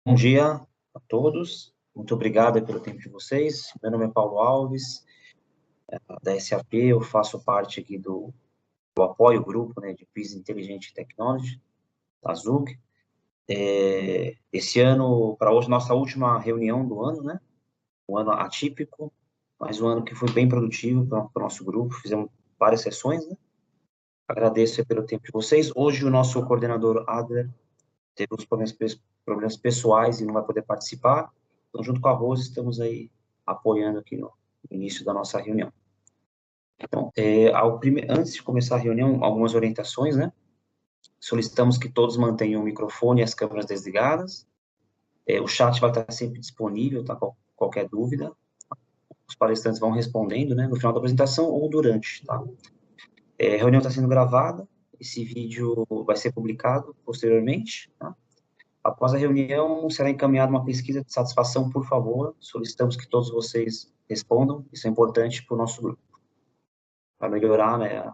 Bom dia a todos, muito obrigado pelo tempo de vocês. Meu nome é Paulo Alves, da SAP, eu faço parte aqui do apoio o grupo, né, de Business Intelligent Technology, da ZUG. Esse ano, para hoje, nossa última reunião do ano, né, um ano atípico, mas um ano que foi bem produtivo para o nosso grupo, fizemos várias sessões, né. Agradeço pelo tempo de vocês. Hoje o nosso coordenador Adler teve uns problemas pessoais e não vai poder participar. Então, junto com a Rose, estamos aí apoiando aqui no início da nossa reunião. Então, antes de começar a reunião, algumas orientações, né? Solicitamos que todos mantenham o microfone e as câmeras desligadas. O chat vai estar sempre disponível, tá? Qualquer dúvida. Os palestrantes vão respondendo, né? No final da apresentação ou durante, tá? A reunião está sendo gravada. Esse vídeo vai ser publicado posteriormente, tá? Após a reunião, será encaminhada uma pesquisa de satisfação, por favor. Solicitamos que todos vocês respondam, isso é importante para o nosso grupo, para melhorar, né,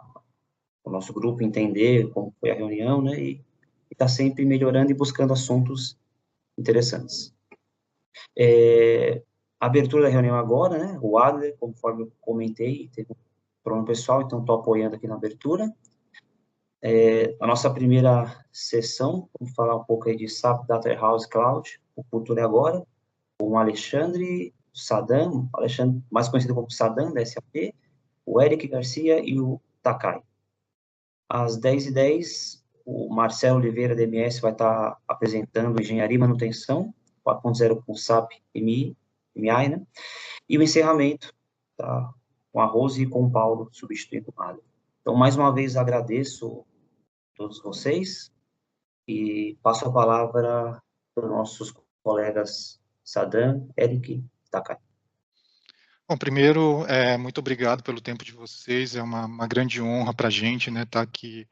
o nosso grupo, entender como foi a reunião, né, e estar sempre melhorando e buscando assuntos interessantes. A abertura da reunião agora, né, o Adler, conforme eu comentei, teve um problema pessoal, então estou apoiando aqui na abertura. A nossa primeira sessão, vamos falar um pouco aí de SAP Data Warehouse Cloud, o futuro é agora, com o Alexandre Sadam, Alexandre, mais conhecido como Sadam, da SAP, o Eric Garcia e o Takai. Às 10h10, o Marcelo Oliveira, da MS, vai estar apresentando Engenharia e Manutenção, 4.0 com SAP MI, né? E o encerramento, tá? Com a Rose e com o Paulo, substituindo o Mário. Então, mais uma vez, agradeço a todos vocês e passo a palavra para os nossos colegas Sadam, Eric e Takai. Bom, primeiro, muito obrigado pelo tempo de vocês, é uma grande honra para a gente, né, estar aqui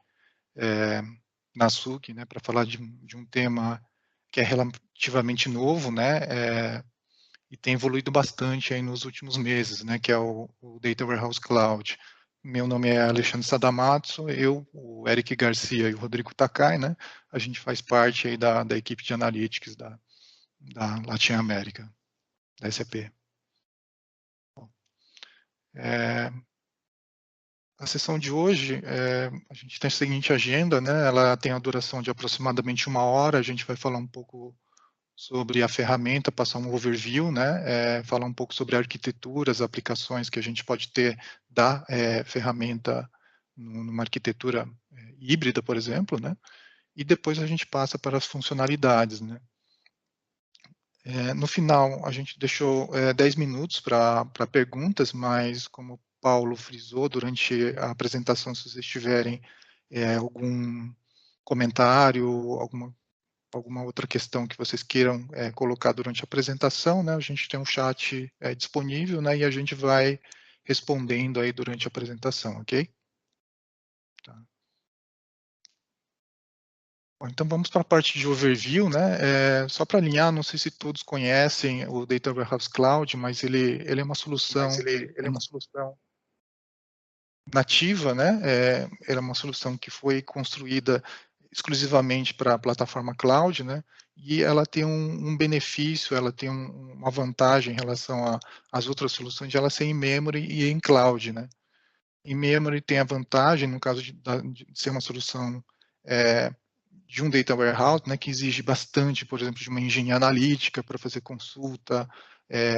na SUG, né, para falar de um tema que é relativamente novo, né, e tem evoluído bastante aí nos últimos meses, né, que é o Data Warehouse Cloud. Meu nome é Alexandre Sadamatsu, eu, o Eric Garcia e o Rodrigo Takai, né, a gente faz parte aí da equipe de Analytics da Latin América, da SAP. A sessão de hoje, a gente tem a seguinte agenda, né? Ela tem a duração de aproximadamente 1 hora. A gente vai falar um pouco sobre a ferramenta, passar um overview, né? Falar um pouco sobre a arquitetura, as aplicações que a gente pode ter da ferramenta numa arquitetura híbrida, por exemplo, né? E depois a gente passa para as funcionalidades, né? No final, a gente deixou 10 minutos para perguntas, mas como o Paulo frisou durante a apresentação, se vocês tiverem algum comentário, alguma outra questão que vocês queiram colocar durante a apresentação, né, a gente tem um chat disponível, né, e a gente vai respondendo aí durante a apresentação, ok? Tá. Bom, então vamos para a parte de overview, né? Só para alinhar, não sei se todos conhecem o Data Warehouse Cloud, mas ele é uma solução, nativa, né? Ele é uma solução que foi construída exclusivamente para a plataforma cloud, né? E ela tem um benefício, ela tem uma vantagem em relação às outras soluções de ela ser em memory e em cloud, né? Em memory tem a vantagem, no caso de ser uma solução de um data warehouse, né, que exige bastante, por exemplo, de uma engenharia analítica para fazer consulta,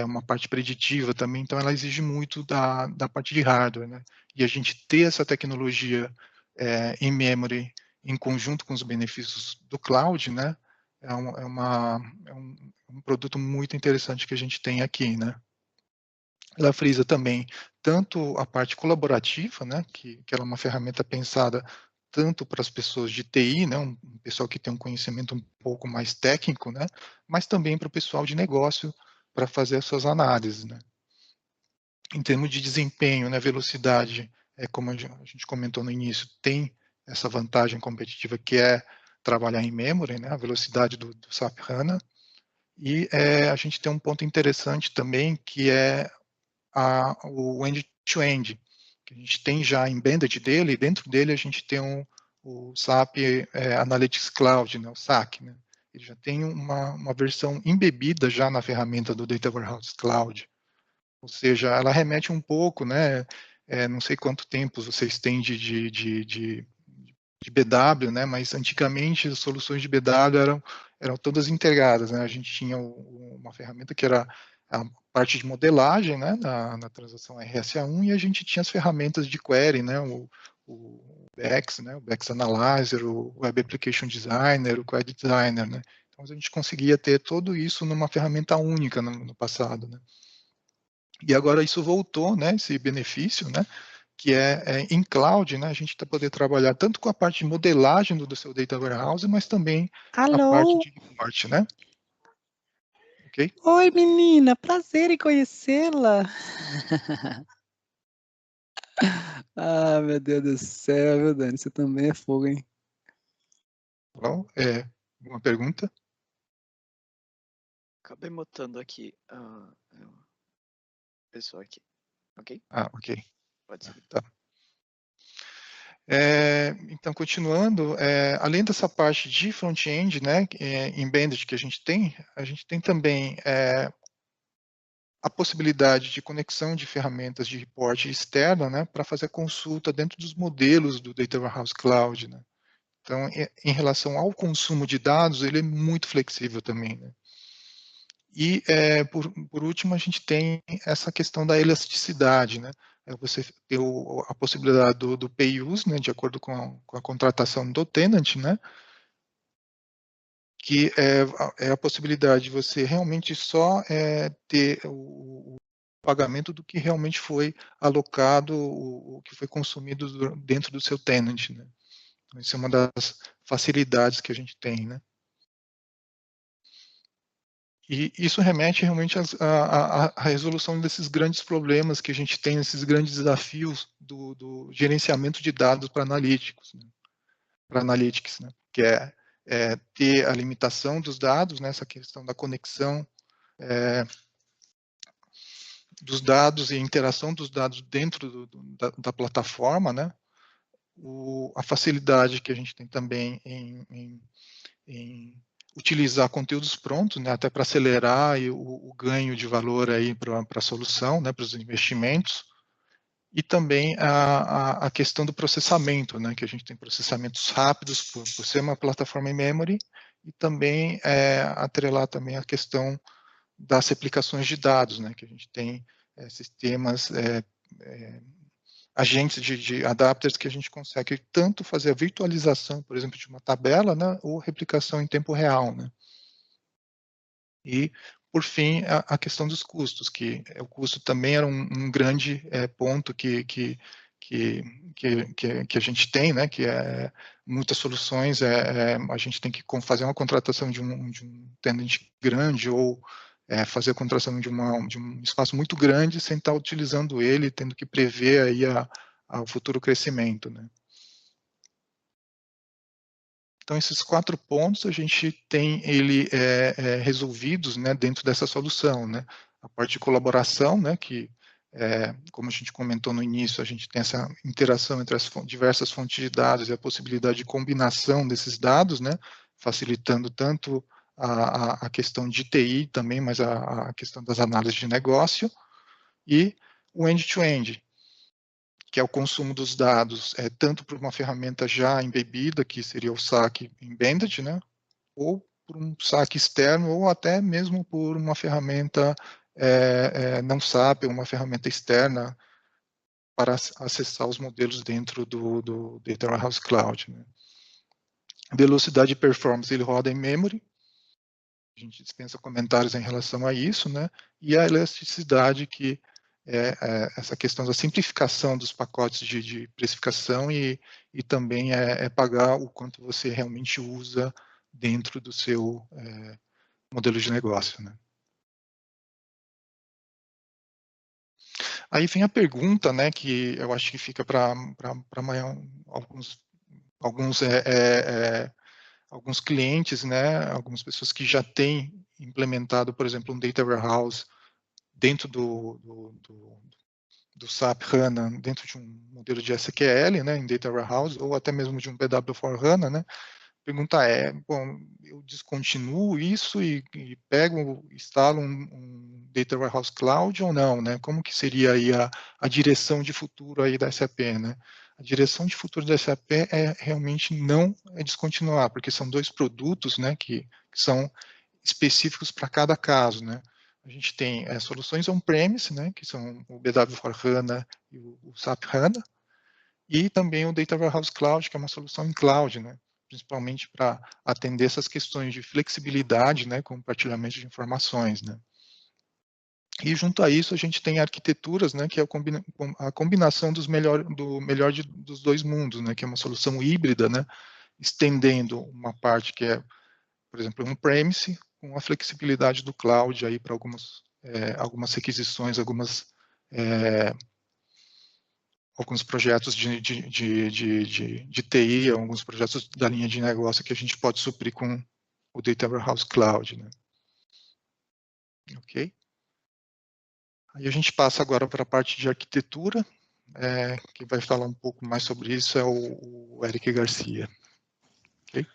uma parte preditiva também, então ela exige muito da parte de hardware, né, e a gente ter essa tecnologia em memory, em conjunto com os benefícios do cloud, né, é um produto muito interessante que a gente tem aqui, né. Ela frisa também tanto a parte colaborativa, né, que ela é uma ferramenta pensada tanto para as pessoas de TI, né, um pessoal que tem um conhecimento um pouco mais técnico, né, mas também para o pessoal de negócio para fazer as suas análises, né. Em termos de desempenho, né, velocidade, como a gente comentou no início, tem essa vantagem competitiva que é trabalhar em memory, né, a velocidade do SAP HANA, e a gente tem um ponto interessante também que é o end-to-end, que a gente tem já embedded dele, e dentro dele a gente tem o SAP Analytics Cloud, né, o SAC, né? ele já tem uma versão embebida já na ferramenta do Data Warehouse Cloud. Ou seja, ela remete um pouco, né? Não sei quanto tempo vocês têm de BW, né? Mas antigamente as soluções de BW eram todas integradas, né? A gente tinha uma ferramenta que era a parte de modelagem, né? Na transação RSA1, e a gente tinha as ferramentas de query, né? O BEX, né? O BEX Analyzer, o Web Application Designer, o Query Designer, né? Então a gente conseguia ter tudo isso numa ferramenta única no passado, né? E agora isso voltou, né? Esse benefício, né? Que é em cloud, né? A gente vai poder trabalhar tanto com a parte de modelagem do seu data warehouse, mas também a parte Alô? de report, né? Ok? Oi, menina, prazer em conhecê-la. Ah, meu Deus do céu, viu, Dani? Você também é fogo, hein? Bom, uma pergunta? Acabei mutando aqui a pessoa aqui, ok? Ah, ok. Pode seguir. Tá. Então, continuando, além dessa parte de front-end, né, embedded que a gente tem também a possibilidade de conexão de ferramentas de reporte externa, né, para fazer consulta dentro dos modelos do Data Warehouse Cloud, né. Então, em relação ao consumo de dados, ele é muito flexível também, né. E, por último, a gente tem essa questão da elasticidade, né. Você ter a possibilidade do pay use, né, de acordo com a contratação do tenant, né, que é a possibilidade de você realmente só ter o pagamento do que realmente foi alocado, o que foi consumido dentro do seu tenant, né. Então, isso é uma das facilidades que a gente tem, né. E isso remete realmente à resolução desses grandes problemas que a gente tem, esses grandes desafios do gerenciamento de dados para analíticos, né, para analytics, né, que é ter a limitação dos dados, né, essa questão da conexão dos dados e a interação dos dados dentro da plataforma, né, a facilidade que a gente tem também em utilizar conteúdos prontos, né, até para acelerar o ganho de valor aí para a solução, né, para os investimentos, e também a questão do processamento, né, que a gente tem processamentos rápidos por ser uma plataforma em memory, e também atrelar também a questão das replicações de dados, né, que a gente tem sistemas, agentes de adapters que a gente consegue tanto fazer a virtualização, por exemplo, de uma tabela, né, ou replicação em tempo real, né. E, por fim, a questão dos custos, que o custo também era um grande ponto que a gente tem, né, que muitas soluções, a gente tem que fazer uma contratação de um tenant grande ou fazer a contratação de um espaço muito grande sem estar utilizando ele, tendo que prever aí o futuro crescimento, né. Então, esses 4 pontos a gente tem ele resolvidos, né, dentro dessa solução, né. A parte de colaboração, né, que, como a gente comentou no início, a gente tem essa interação entre as diversas fontes de dados e a possibilidade de combinação desses dados, né, facilitando tanto a questão de TI também, mas a questão das análises de negócio, e o end-to-end, que é o consumo dos dados, tanto por uma ferramenta já embebida, que seria o SAC Embedded, né, ou por um SAC externo, ou até mesmo por uma ferramenta não SAP, uma ferramenta externa para acessar os modelos dentro do Data Warehouse Cloud, né. Velocidade e performance, ele roda em memory, a gente dispensa comentários em relação a isso, né, e a elasticidade, que essa questão da simplificação dos pacotes de precificação e também pagar o quanto você realmente usa dentro do seu modelo de negócio, né. Aí vem a pergunta, né, que eu acho que fica para alguns alguns clientes, né, algumas pessoas que já têm implementado, por exemplo, um data warehouse dentro do SAP HANA, dentro de um modelo de SQL, né, em data warehouse, ou até mesmo de um BW for HANA, né, pergunta é, bom, eu descontinuo isso e pego, instalo um Data Warehouse Cloud ou não, né? Como que seria aí a direção de futuro aí da SAP, né? A direção de futuro da SAP é realmente não descontinuar, porque são dois produtos, né, que são específicos para cada caso, né? A gente tem soluções on-premise, né, que são o BW for HANA e o SAP HANA, e também o Data Warehouse Cloud, que é uma solução em cloud, né, principalmente para atender essas questões de flexibilidade, né, compartilhamento de informações, né. E junto a isso a gente tem arquiteturas, né, que é a combinação do melhor dos dois mundos, né, que é uma solução híbrida, né, estendendo uma parte que é, por exemplo, on-premise, com a flexibilidade do cloud aí para algumas requisições, alguns projetos de TI, alguns projetos da linha de negócio que a gente pode suprir com o Data Warehouse Cloud, né? Ok? Aí a gente passa agora para a parte de arquitetura, quem vai falar um pouco mais sobre isso é o Eric Garcia. Ok?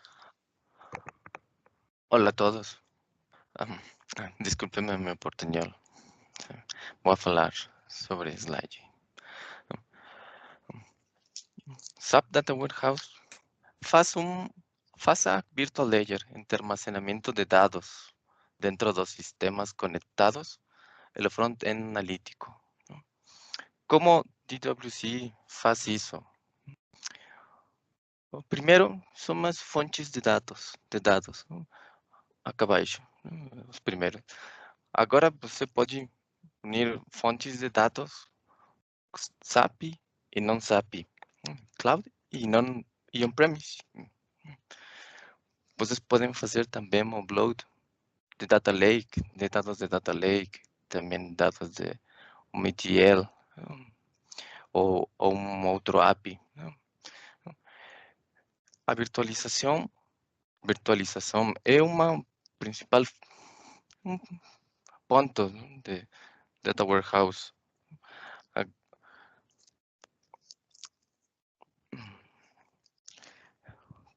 Hola a todos. Desculpe-me meu portunhol. Vou falar sobre slide. SAP Data Warehouse faz a Virtual Ledger entre armazenamento de dados dentro dos sistemas conectados, el front-end analítico. Como DWC faz isso? O primeiro são as fontes de dados, aqui abaixo, os primeiros. Agora você pode unir fontes de dados SAP e não SAP, Cloud e on-premise. Vocês podem fazer também upload de data lake, de dados de data lake, também dados de um ETL ou um outro API. A virtualização é uma principal ponto de data warehouse.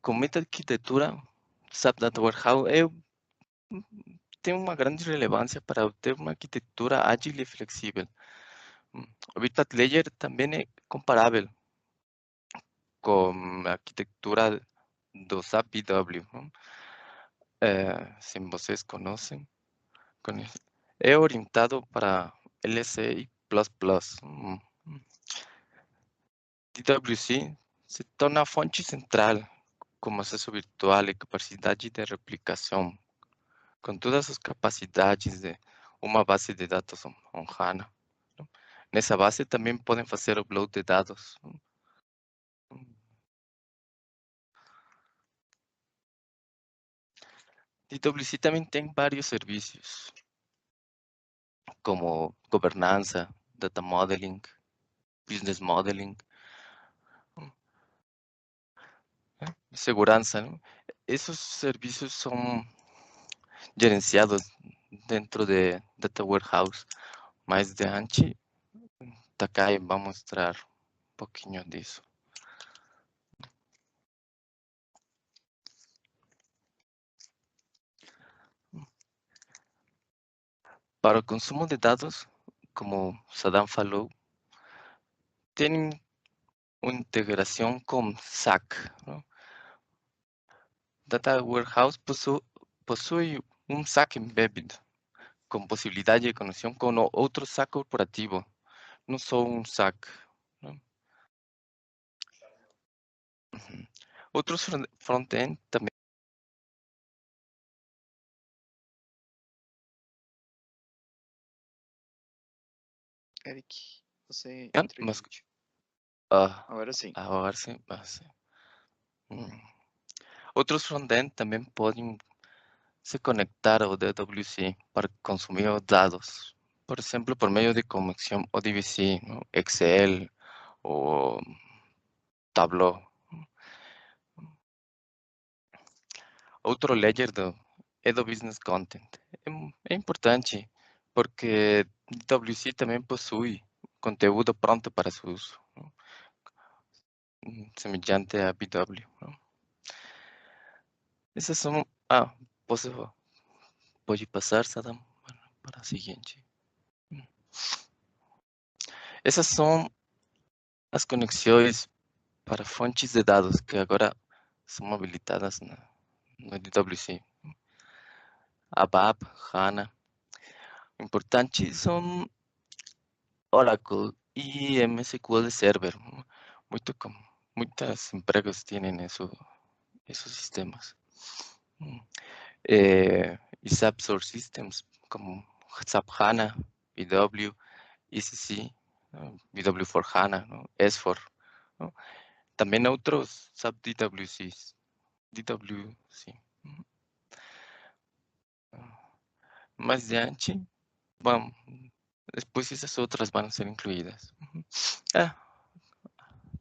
Com esta arquitetura, SAP Data Warehouse tem uma grande relevância para ter uma arquitetura ágil e flexível. O Virtual Ledger também é comparável com a arquitetura do SAP BW. Se vocês conhecem, é orientado para LCI++. DWC se torna a fonte central como acesso virtual e capacidade de replicação, com todas as capacidades de uma base de dados on HANA. Nessa base também podem fazer upload de dados. DWC também tem vários serviços, como governança, data modeling, business modeling, segurança. Esses serviços são gerenciados dentro de Data Warehouse. Mais adiante, Takai vai mostrar um pouquinho disso. Para o consumo de dados, como Saddam falou, tem uma integração com SAC. Data Warehouse possui um SAC embedded, com possibilidade de conexão com outro SAC corporativo, não só um SAC. Outros front-end também. Eric, você Mas, entrou em mute. Agora sim. Agora sim. Outros front-end também podem se conectar ao DWC para consumir os dados. Por exemplo, por meio de conexão ODBC, Excel ou Tableau. Outro ledger é do Business Content. É importante porque DWC também possui conteúdo pronto para seu uso, semelhante a BW. Essas são... pode passar, Sadam, para a seguinte. Essas são as conexões para fontes de dados que agora são habilitadas no DWC. ABAP, HANA. Importante são Oracle e MSQL Server. Muitas empresas têm esses sistemas. E SAP Source Systems, como SAP HANA, BW, ECC, BW for HANA, S4. Também outros SAP DWCs. Mais adiante, depois essas outras vão ser incluídas.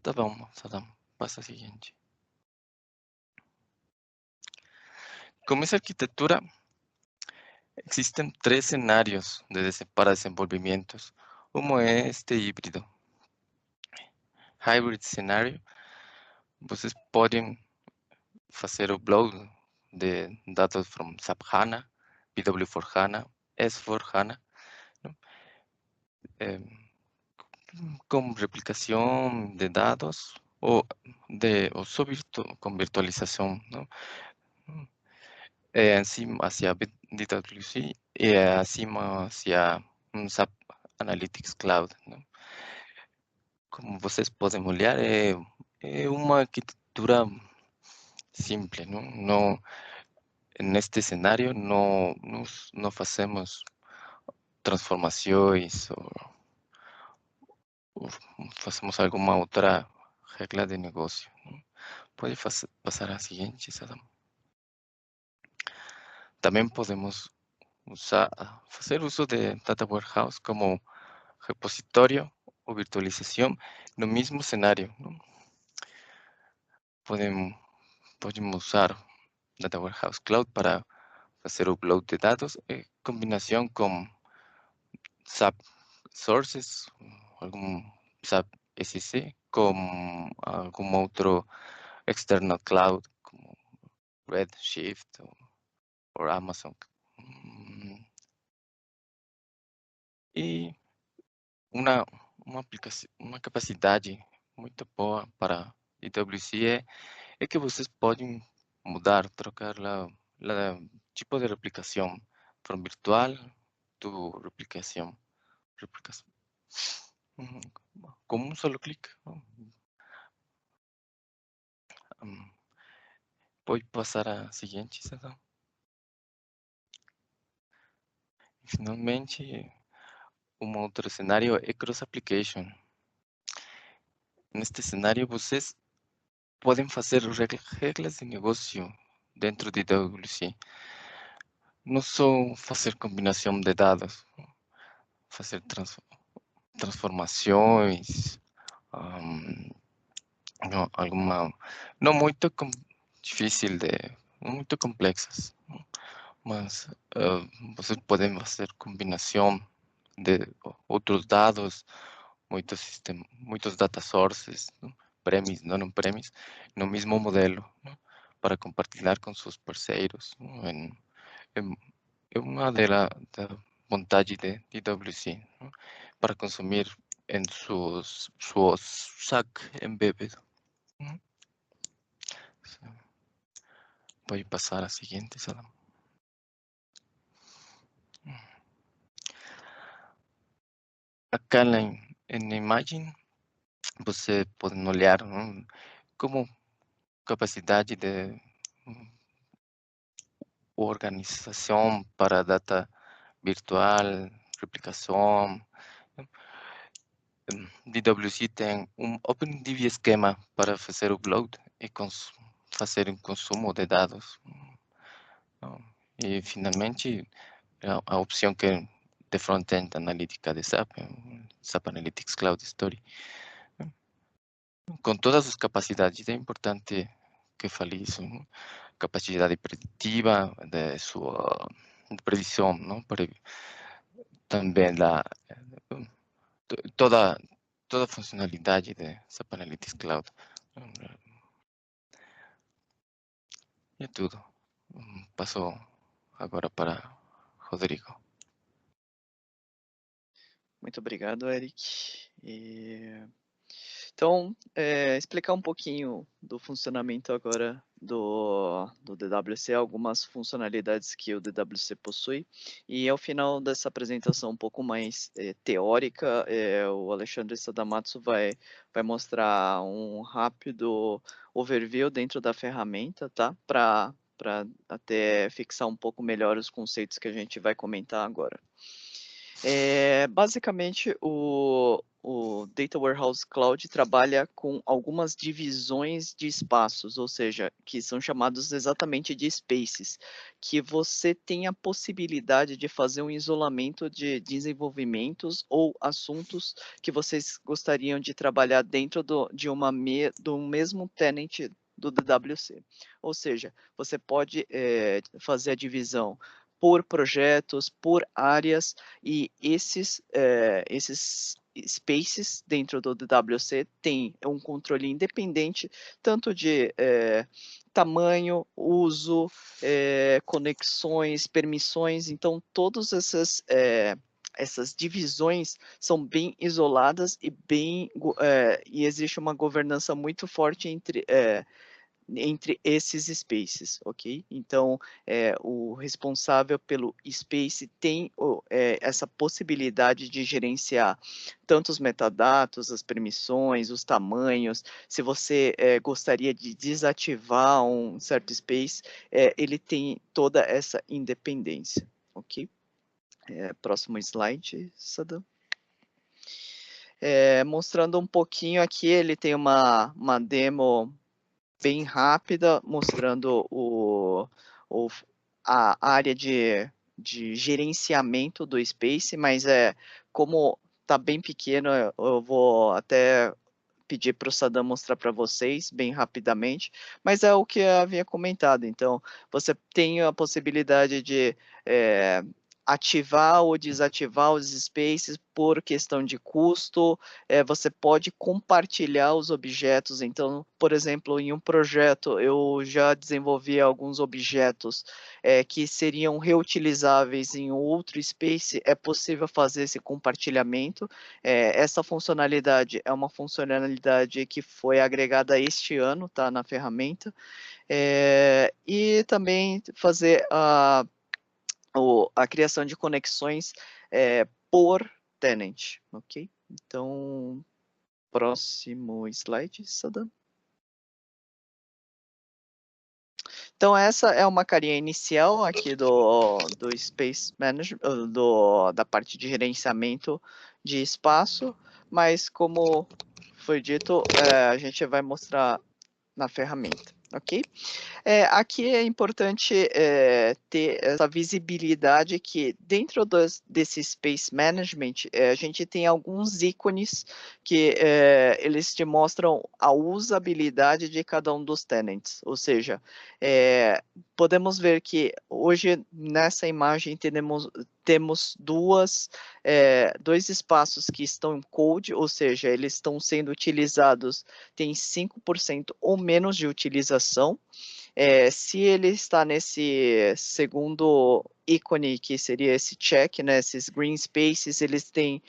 Tá bom, Sadam. Passa a seguinte. Com essa arquitetura, existen 3 cenários para desenvolvimentos. Um é este híbrido. Hybrid cenário, vocês podem fazer o upload de dados from SAP HANA, BW for HANA, S4 HANA, com replicação de dados ou só com virtualização, não? Acima hacia DWC e acima hacia SAP Analytics Cloud, não? Como vocês podem olhar, é uma arquitetura simples, não? Neste cenário não fazemos transformações ou fazemos alguma outra regra de negócio. Não? Pode passar a seguinte, Sadam. Também podemos fazer uso de Data Warehouse como repositório ou virtualização no mesmo cenário. Não? Podemos usar Data Warehouse Cloud para fazer upload de dados em combinação com SAP Sources, algum SAP SC, com algum outro external cloud, como Redshift ou Amazon. E uma capacidade muito boa para DWC é que vocês podem trocar o tipo de replicação, from virtual to replicação. Com um solo clique. Pode passar a seguinte, Sadam. Finalmente, um outro cenário é cross application. Neste cenário, vocês podem fazer regras de negócio dentro de DWC. Não só fazer combinação de dados, fazer transformações, não muito difícil, não muito complexas, mas vocês podem fazer combinação de outros dados, muitos data sources, premise, não premise, no mesmo modelo, para compartilhar com seus parceiros. É uma da vontade de DWC, para consumir em seus SAC embebido. Pode passar a seguinte, Sadam. Acá na imagem, você pode olhar como capacidade de organização para data virtual, replicação. DWC tem OpenDB esquema para fazer upload e fazer um consumo de dados. E finalmente, a opção que de front-end analítica de SAP, SAP Analytics Cloud Story. Com todas as capacidades, é importante que fale isso. Capacidade preditiva, de previsão, também toda a funcionalidade de SAP Analytics Cloud. E é tudo. Passo agora para Rodrigo. Muito obrigado, Eric. Então, explicar um pouquinho do funcionamento agora do DWC, algumas funcionalidades que o DWC possui, e ao final dessa apresentação um pouco mais teórica, o Alexandre Sadamatsu vai mostrar um rápido overview dentro da ferramenta, tá? Para até fixar um pouco melhor os conceitos que a gente vai comentar agora. Basicamente, o Data Warehouse Cloud trabalha com algumas divisões de espaços, ou seja, que são chamados exatamente de spaces, que você tem a possibilidade de fazer um isolamento de desenvolvimentos ou assuntos que vocês gostariam de trabalhar dentro do mesmo tenant do DWC. Ou seja, você pode fazer a divisão por projetos, por áreas, e esses spaces dentro do DWC têm um controle independente, tanto de tamanho, uso, conexões, permissões, então todas essas divisões são bem isoladas e e existe uma governança muito forte entre esses spaces, ok? Então, o responsável pelo space tem essa possibilidade de gerenciar tanto os metadados, as permissões, os tamanhos. Se você gostaria de desativar um certo space, ele tem toda essa independência, ok? Próximo slide, Sadam. Mostrando um pouquinho aqui, ele tem uma demo bem rápida, mostrando a área de gerenciamento do Space, mas como está bem pequeno, eu vou até pedir para o Sadam mostrar para vocês bem rapidamente, mas é o que eu havia comentado. Então, você tem a possibilidade de ativar ou desativar os spaces por questão de custo, você pode compartilhar os objetos. Então, por exemplo, em um projeto eu já desenvolvi alguns objetos que seriam reutilizáveis em outro space, é possível fazer esse compartilhamento. Essa funcionalidade é uma funcionalidade que foi agregada este ano, tá, na ferramenta, e também fazer a criação de conexões por tenant, ok? Então, próximo slide, Sadam. Então, essa é uma carinha inicial aqui do Space Management, da parte de gerenciamento de espaço, mas como foi dito, a gente vai mostrar na ferramenta, ok? Aqui é importante ter essa visibilidade que dentro desse Space Management, a gente tem alguns ícones que eles te mostram a usabilidade de cada um dos tenants, ou seja, podemos ver que hoje nessa imagem temos dois espaços que estão em code, ou seja, eles estão sendo utilizados, tem 5% ou menos de utilização. Se ele está nesse segundo ícone, que seria esse check, né, esses green spaces, eles têm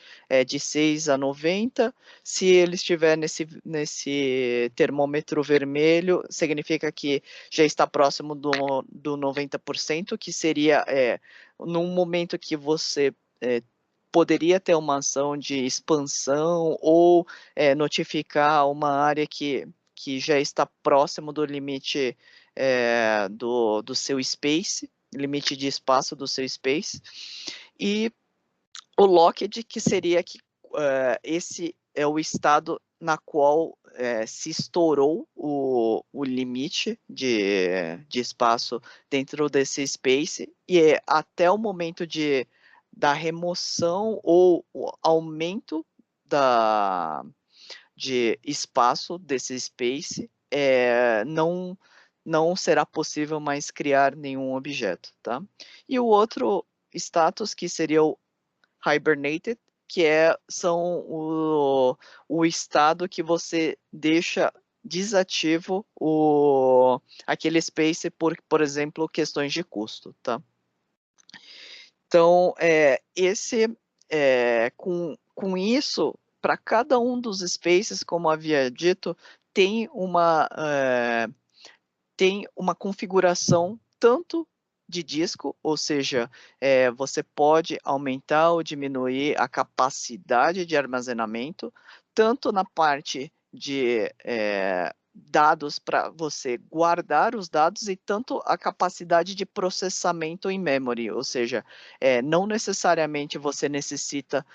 de 6 a 90. Se ele estiver nesse termômetro vermelho, significa que já está próximo do 90%, que seria num momento que você poderia ter uma ação de expansão ou notificar uma área que já está próximo do limite do seu space, limite de espaço do seu space, e o locked, que seria que esse é o estado na qual se estourou o limite de espaço dentro desse space, e até o momento da remoção ou o aumento de espaço desse space, não será possível mais criar nenhum objeto, tá? E o outro status, que seria o Hibernated, que são o estado que você deixa desativo aquele space por exemplo, questões de custo, tá? Então, com isso, para cada um dos spaces, como havia dito, tem uma configuração tanto de disco, ou seja, você pode aumentar ou diminuir a capacidade de armazenamento, tanto na parte de dados para você guardar os dados e tanto a capacidade de processamento em memory, ou seja, não necessariamente você necessita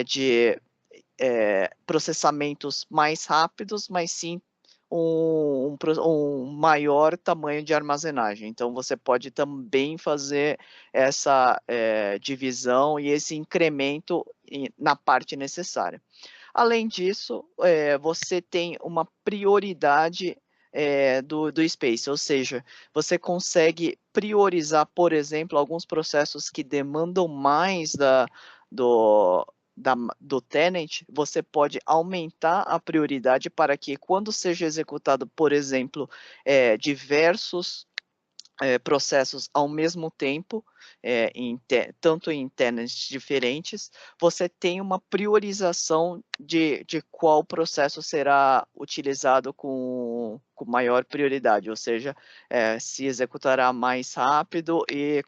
de processamentos mais rápidos, mas sim um maior tamanho de armazenagem. Então, você pode também fazer essa divisão e esse incremento na parte necessária. Além disso, você tem uma prioridade do space, ou seja, você consegue priorizar, por exemplo, alguns processos que demandam mais do tenant, você pode aumentar a prioridade para que quando seja executado, por exemplo, diversos processos ao mesmo tempo, tanto em tenants diferentes, você tem uma priorização de qual processo será utilizado com maior prioridade, ou seja, se executará mais rápido e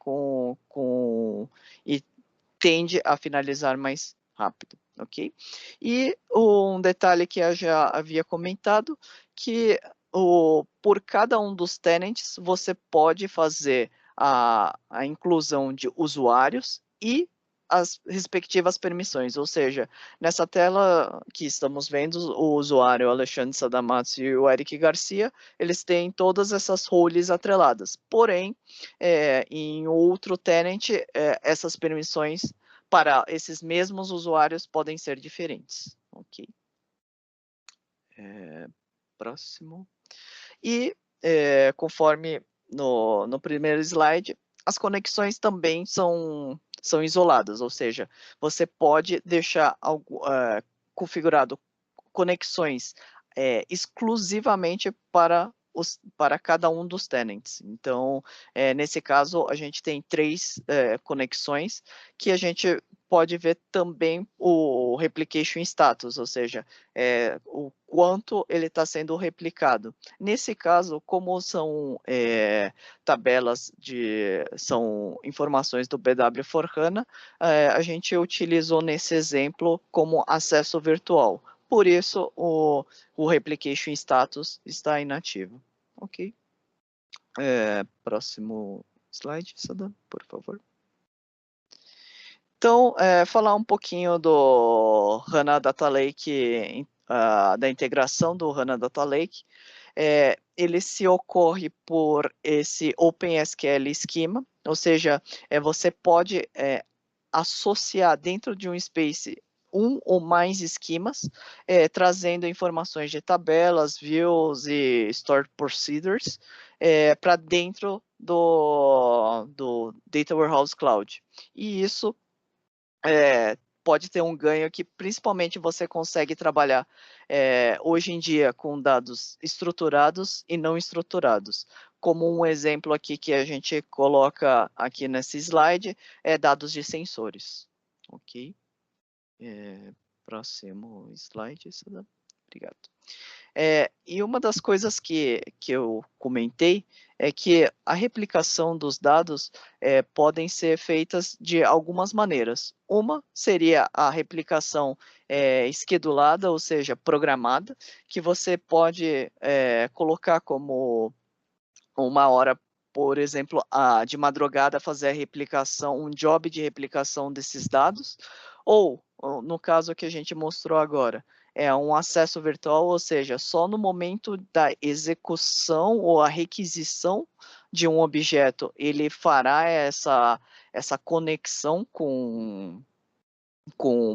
tende a finalizar mais rápido, ok? E um detalhe que eu já havia comentado, que por cada um dos tenants, você pode fazer a inclusão de usuários e as respectivas permissões, ou seja, nessa tela que estamos vendo, o usuário Alexandre Sadamatsu e o Eric Garcia, eles têm todas essas roles atreladas, porém, em outro tenant, essas permissões para esses mesmos usuários podem ser diferentes, ok? Próximo. E, conforme no primeiro slide, as conexões também são isoladas, ou seja, você pode deixar configurado conexões exclusivamente para cada um dos tenants. Então, nesse caso, a gente tem 3 conexões que a gente pode ver também o replication status, ou seja, o quanto ele está sendo replicado. Nesse caso, como são tabelas são informações do BW4HANA, a gente utilizou nesse exemplo como acesso virtual. Por isso, o replication status está inativo. Ok. Próximo slide, Sada, por favor. Então, falar um pouquinho do HANA Data Lake, da integração do HANA Data Lake. Ele se ocorre por esse OpenSQL Schema, ou seja, você pode associar dentro de um space um ou mais esquemas, trazendo informações de tabelas, views e stored procedures para dentro do Data Warehouse Cloud. E isso pode ter um ganho que principalmente você consegue trabalhar hoje em dia com dados estruturados e não estruturados. Como um exemplo aqui que a gente coloca aqui nesse slide, dados de sensores. Ok? Próximo slide, Sada. Obrigado. E uma das coisas que eu comentei é que a replicação dos dados podem ser feitas de algumas maneiras. Uma seria a replicação schedulada, ou seja, programada, que você pode colocar como uma hora, por exemplo, de madrugada fazer a replicação, um job de replicação desses dados, ou no caso que a gente mostrou agora, um acesso virtual, ou seja, só no momento da execução ou a requisição de um objeto, ele fará essa conexão com,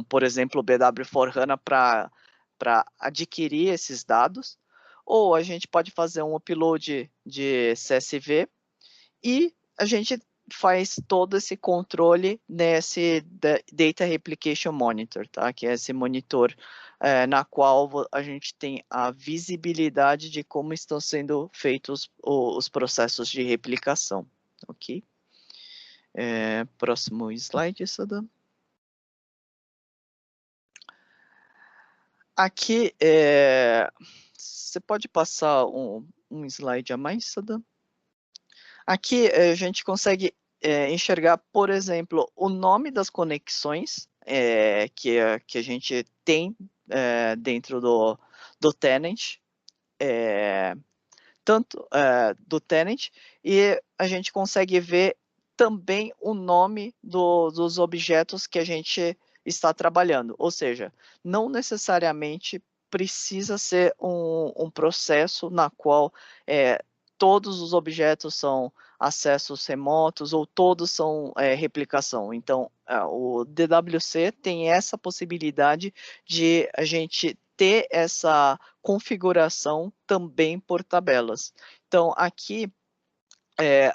por exemplo, o BW4HANA para adquirir esses dados, ou a gente pode fazer um upload de CSV e a gente faz todo esse controle nesse Data Replication Monitor, tá? Que é esse monitor na qual a gente tem a visibilidade de como estão sendo feitos os processos de replicação, ok? Próximo slide, Sadam. Aqui, você pode passar um slide a mais, Sadam? Aqui a gente consegue enxergar, por exemplo, o nome das conexões que a gente tem dentro do tenant, tanto do tenant, e a gente consegue ver também o nome dos objetos que a gente está trabalhando, ou seja, não necessariamente precisa ser um processo na qual todos os objetos são acessos remotos ou todos são replicação. Então, o DWC tem essa possibilidade de a gente ter essa configuração também por tabelas. Então, aqui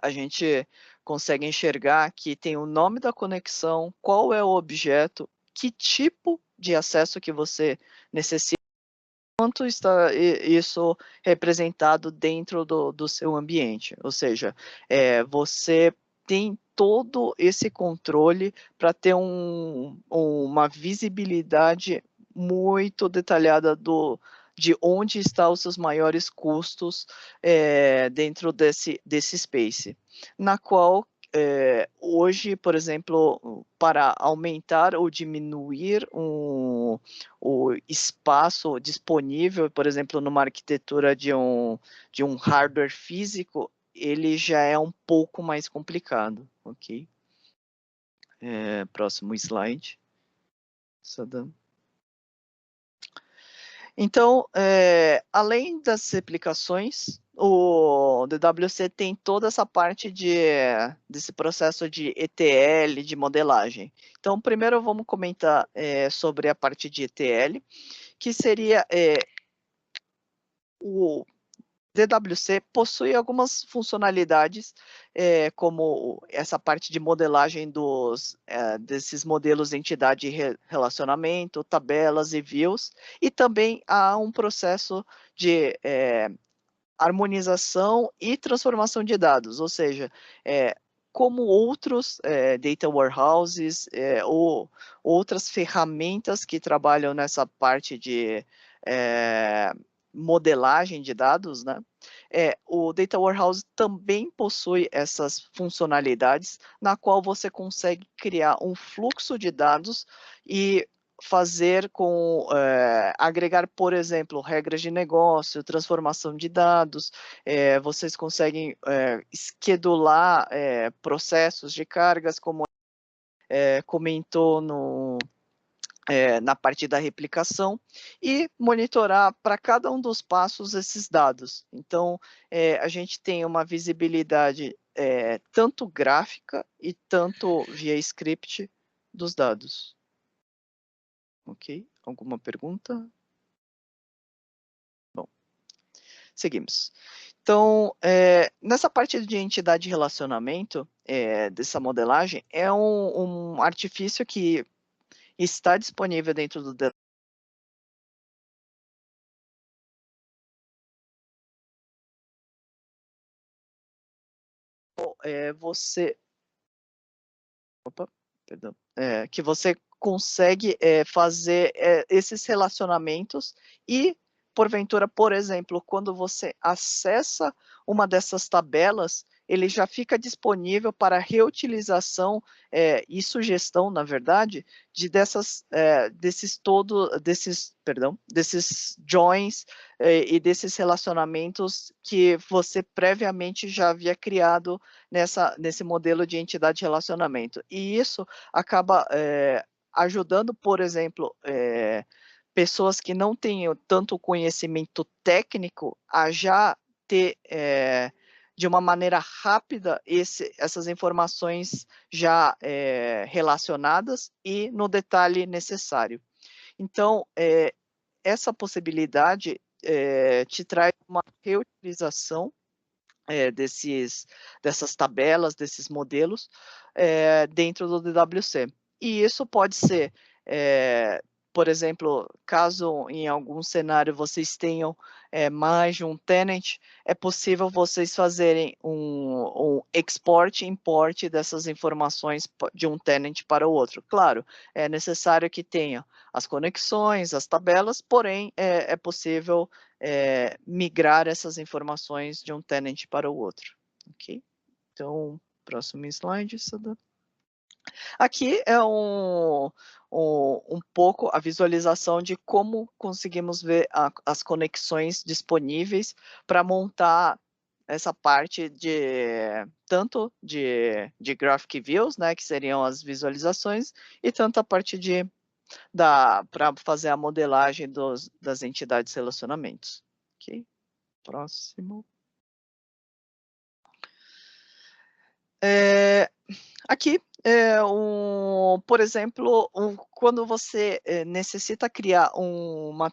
a gente consegue enxergar que tem o nome da conexão, qual é o objeto, que tipo de acesso que você necessita, quanto está isso representado dentro do seu ambiente. Ou seja, você tem todo esse controle para ter uma visibilidade muito detalhada de onde estão os seus maiores custos dentro desse space, na qual hoje, por exemplo, para aumentar ou diminuir o espaço disponível, por exemplo, numa arquitetura de um hardware físico, ele já é um pouco mais complicado, ok? Próximo slide. Sadam. Então, além das replicações, o DWC tem toda essa parte desse processo de ETL, de modelagem. Então, primeiro vamos comentar sobre a parte de ETL, que seria o DWC possui algumas funcionalidades, como essa parte de modelagem desses modelos de entidade e relacionamento, tabelas e views, e também há um processo de harmonização e transformação de dados, ou seja, como outros data warehouses ou outras ferramentas que trabalham nessa parte de modelagem de dados, né? O Data Warehouse também possui essas funcionalidades, na qual você consegue criar um fluxo de dados e fazer agregar, por exemplo, regras de negócio, transformação de dados, vocês conseguem schedular processos de cargas, como comentou na parte da replicação, e monitorar para cada um dos passos esses dados. Então, a gente tem uma visibilidade tanto gráfica e tanto via script dos dados. Ok? Alguma pergunta? Bom, seguimos. Então, nessa parte de entidade e relacionamento dessa modelagem, é um artifício que está disponível dentro do que você consegue fazer esses relacionamentos e, porventura, por exemplo, quando você acessa uma dessas tabelas, ele já fica disponível para reutilização e sugestão, na verdade, desses joins e desses relacionamentos que você previamente já havia criado nesse modelo de entidade de relacionamento. E isso acaba ajudando, por exemplo, pessoas que não têm tanto conhecimento técnico a já ter de uma maneira rápida essas informações já relacionadas e no detalhe necessário. Então, essa possibilidade te traz uma reutilização dessas tabelas, desses modelos, dentro do DWC. E isso pode ser, por exemplo, caso em algum cenário vocês tenham mais de um tenant, é possível vocês fazerem um export e import dessas informações de um tenant para o outro. Claro, é necessário que tenha as conexões, as tabelas, porém é possível migrar essas informações de um tenant para o outro. Ok? Então, próximo slide, Sada. Aqui é um pouco a visualização de como conseguimos ver as conexões disponíveis para montar essa parte tanto de Graphic Views, né, que seriam as visualizações, e tanto a parte para fazer a modelagem das entidades de relacionamentos. Ok? Próximo. Aqui, por exemplo, quando você necessita criar uma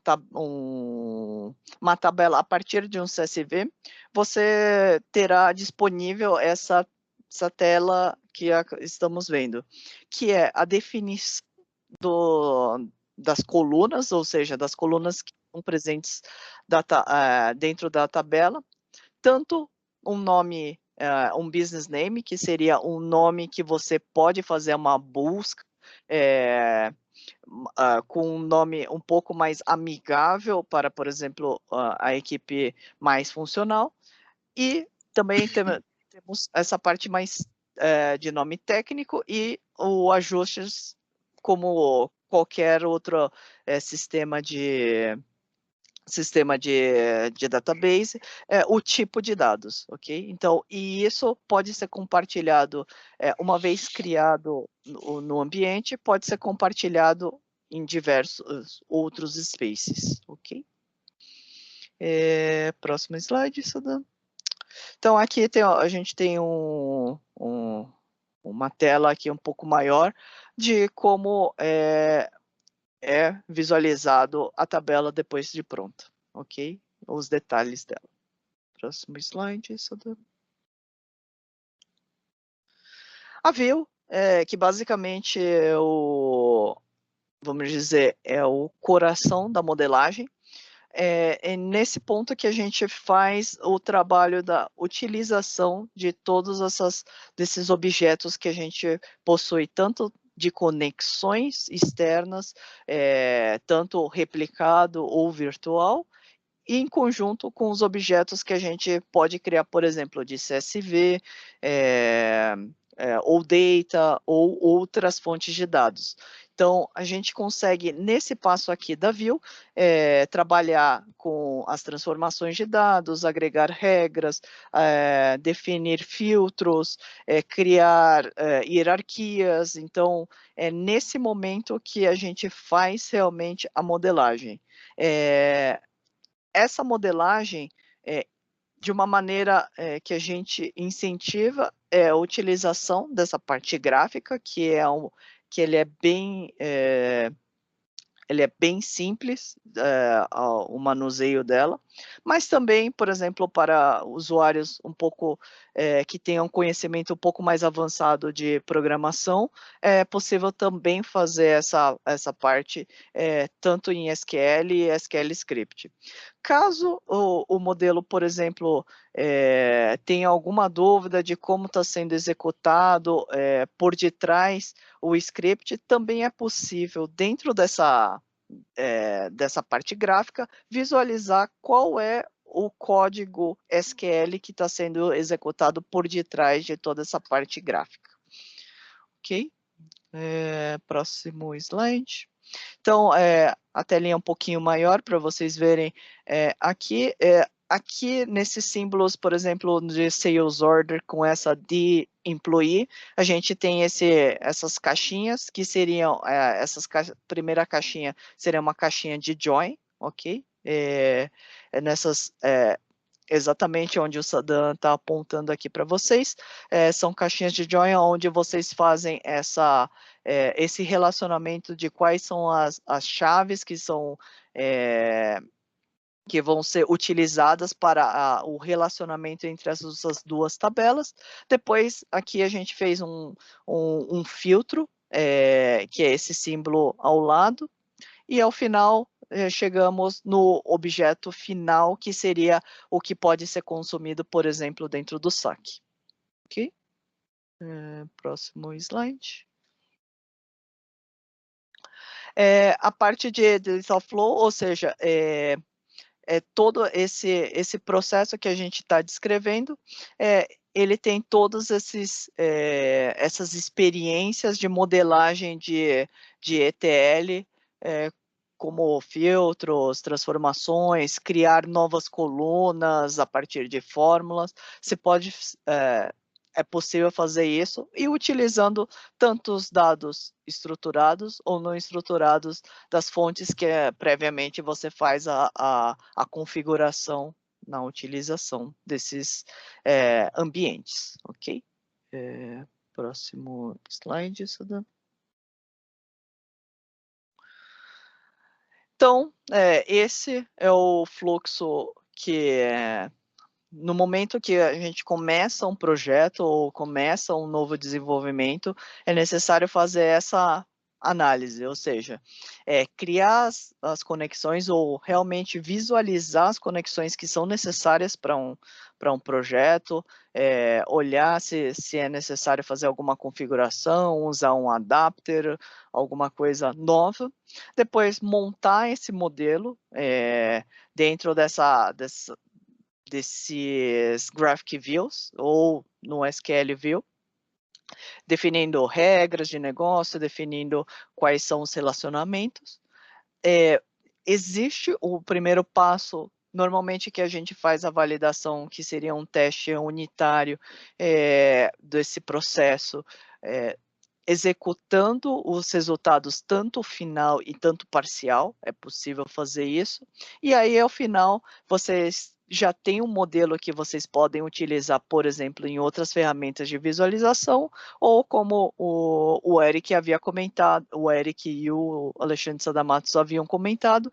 tabela a partir de um CSV, você terá disponível essa tela que estamos vendo, que é a definição das colunas, ou seja, das colunas que estão presentes dentro da tabela, tanto um nome, um business name, que seria um nome que você pode fazer uma busca com um nome um pouco mais amigável para, por exemplo, a equipe mais funcional, e também temos essa parte mais de nome técnico e o ajustes como qualquer outro sistema de database, o tipo de dados, ok? Então, e isso pode ser compartilhado, uma vez criado no ambiente, pode ser compartilhado em diversos outros spaces, ok? Próximo slide, Sada. Então, aqui a gente tem uma tela aqui um pouco maior de como é visualizado a tabela depois de pronta, ok? Os detalhes dela. Próximo slide, Sada. A view, que basicamente vamos dizer, é o coração da modelagem. É nesse ponto que a gente faz o trabalho da utilização de todos desses objetos que a gente possui, tanto de conexões externas, tanto replicado ou virtual, e em conjunto com os objetos que a gente pode criar, por exemplo, de CSV, ou data, ou outras fontes de dados. Então, a gente consegue, nesse passo aqui da view, trabalhar com as transformações de dados, agregar regras, definir filtros, criar hierarquias. Então, é nesse momento que a gente faz realmente a modelagem. Essa modelagem, de uma maneira que a gente incentiva, a utilização dessa parte gráfica, que ele é bem simples, o manuseio dela, mas também, por exemplo, para usuários um pouco que tenham conhecimento um pouco mais avançado de programação, é possível também fazer essa parte tanto em SQL e SQL Script. Caso o modelo, por exemplo, tenha alguma dúvida de como está sendo executado por detrás o script, também é possível, dentro dessa parte gráfica, visualizar qual é o código SQL que está sendo executado por detrás de toda essa parte gráfica. Ok? Próximo slide. Então, a telinha é um pouquinho maior para vocês verem aqui. Aqui, nesses símbolos, por exemplo, de Sales Order, com essa de Employee, a gente tem essas caixinhas, que seriam, primeira caixinha seria uma caixinha de Join, ok? Exatamente onde o Saddam está apontando aqui para vocês, são caixinhas de join onde vocês fazem esse relacionamento de quais são as chaves que são que vão ser utilizadas para o relacionamento entre essas duas tabelas. Depois, aqui a gente fez um filtro, que é esse símbolo ao lado, e ao final chegamos no objeto final, que seria o que pode ser consumido, por exemplo, dentro do saque. Ok? Próximo slide. A parte de data flow, ou seja, todo esse processo que a gente está descrevendo, ele tem todas essas experiências de modelagem de ETL, como filtros, transformações, criar novas colunas a partir de fórmulas. Você pode, é possível fazer isso e utilizando tantos dados estruturados ou não estruturados das fontes que previamente você faz a configuração na utilização desses ambientes, ok? Próximo slide, Sudan. Então, esse é o fluxo que no momento que a gente começa um projeto ou começa um novo desenvolvimento, é necessário fazer essa análise, ou seja, criar as conexões ou realmente visualizar as conexões que são necessárias para um projeto, olhar se é necessário fazer alguma configuração, usar um adapter, alguma coisa nova. Depois, montar esse modelo dentro desses Graphic Views ou no SQL View, definindo regras de negócio, definindo quais são os relacionamentos. Existe o primeiro passo, normalmente, que a gente faz a validação, que seria um teste unitário desse processo, executando os resultados tanto final e tanto parcial, é possível fazer isso, e aí ao final vocês já tem um modelo que vocês podem utilizar, por exemplo, em outras ferramentas de visualização, ou como o Eric havia comentado, o Eric e o Alexandre Sadamatos haviam comentado,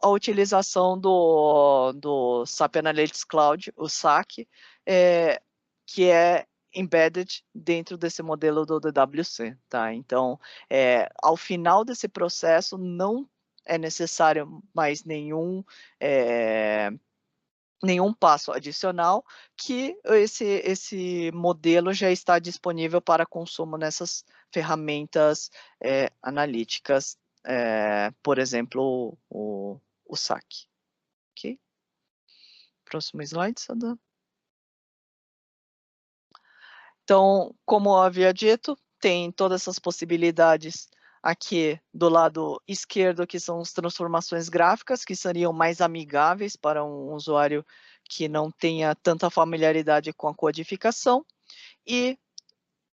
a utilização do SAP Analytics Cloud, o SAC, que é embedded dentro desse modelo do DWC, tá? Então, ao final desse processo, não é necessário mais nenhum passo adicional, que esse modelo já está disponível para consumo nessas ferramentas analíticas, por exemplo, o SAC. Ok? Próximo slide, Sada. Então, como eu havia dito, tem todas essas possibilidades aqui do lado esquerdo, que são as transformações gráficas, que seriam mais amigáveis para um usuário que não tenha tanta familiaridade com a codificação,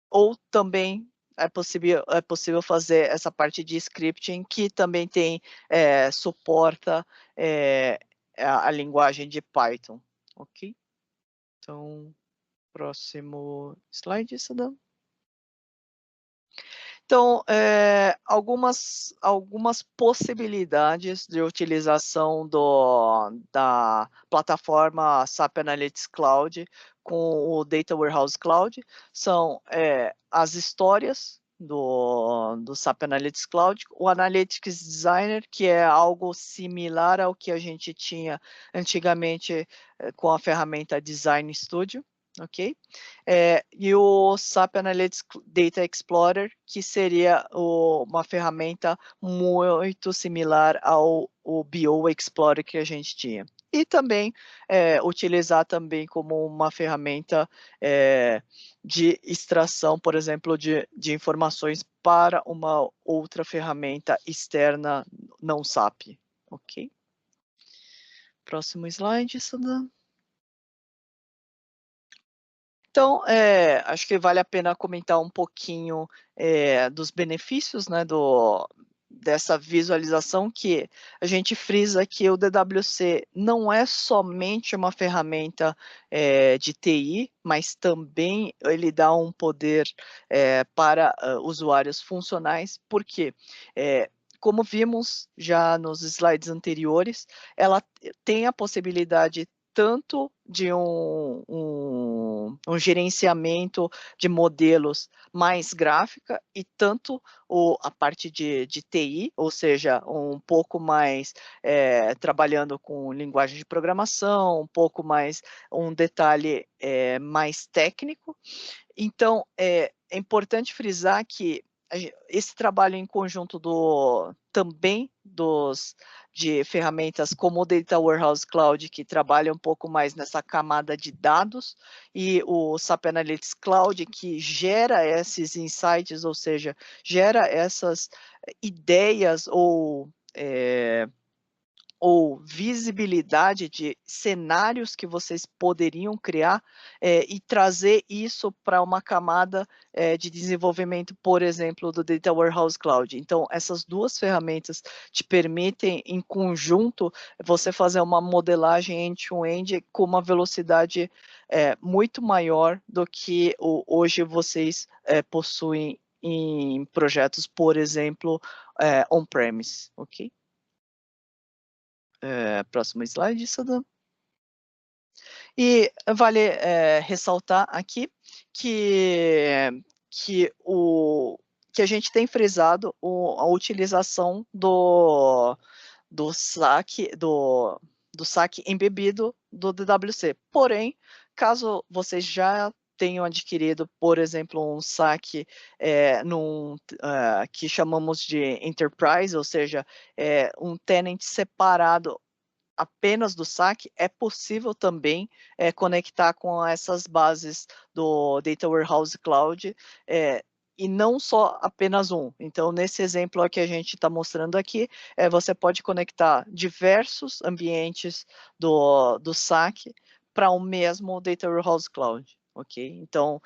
ou também é possível fazer essa parte de scripting, que também suporta a linguagem de Python, ok? Então, próximo slide, Sadam. Então, algumas possibilidades de utilização da plataforma SAP Analytics Cloud com o Data Warehouse Cloud são as histórias do SAP Analytics Cloud, o Analytics Designer, que é algo similar ao que a gente tinha antigamente com a ferramenta Design Studio, ok? E o SAP Analytics Data Explorer, que seria uma ferramenta muito similar ao BO Explorer que a gente tinha. E também utilizar também como uma ferramenta de extração, por exemplo, de informações para uma outra ferramenta externa não SAP, ok? Próximo slide, Sudan. Então, acho que vale a pena comentar um pouquinho dos benefícios, né, dessa visualização, que a gente frisa que o DWC não é somente uma ferramenta de TI, mas também ele dá um poder para usuários funcionais, porque como vimos já nos slides anteriores, ela tem a possibilidade tanto de um gerenciamento de modelos mais gráfica e tanto a parte de TI, ou seja, um pouco mais trabalhando com linguagem de programação, um pouco mais um detalhe mais técnico. Então, é importante frisar que esse trabalho em conjunto também de ferramentas como o Data Warehouse Cloud, que trabalha um pouco mais nessa camada de dados, e o SAP Analytics Cloud, que gera esses insights, ou seja, gera essas ideias ou visibilidade de cenários que vocês poderiam criar e trazer isso para uma camada de desenvolvimento, por exemplo, do Data Warehouse Cloud. Então, essas duas ferramentas te permitem, em conjunto, você fazer uma modelagem end-to-end com uma velocidade muito maior do que hoje vocês possuem em projetos, por exemplo, on-premise, ok? Próximo slide, Sadam. E vale ressaltar aqui que a gente tem frisado a utilização do SAC embebido do DWC. Porém, caso vocês já tenham adquirido, por exemplo, um SAC que chamamos de Enterprise, ou seja, um tenant separado apenas do SAC, é possível também conectar com essas bases do Data Warehouse Cloud, e não só apenas um. Então, nesse exemplo que a gente está mostrando aqui, você pode conectar diversos ambientes do SAC para o mesmo Data Warehouse Cloud, ok? Então,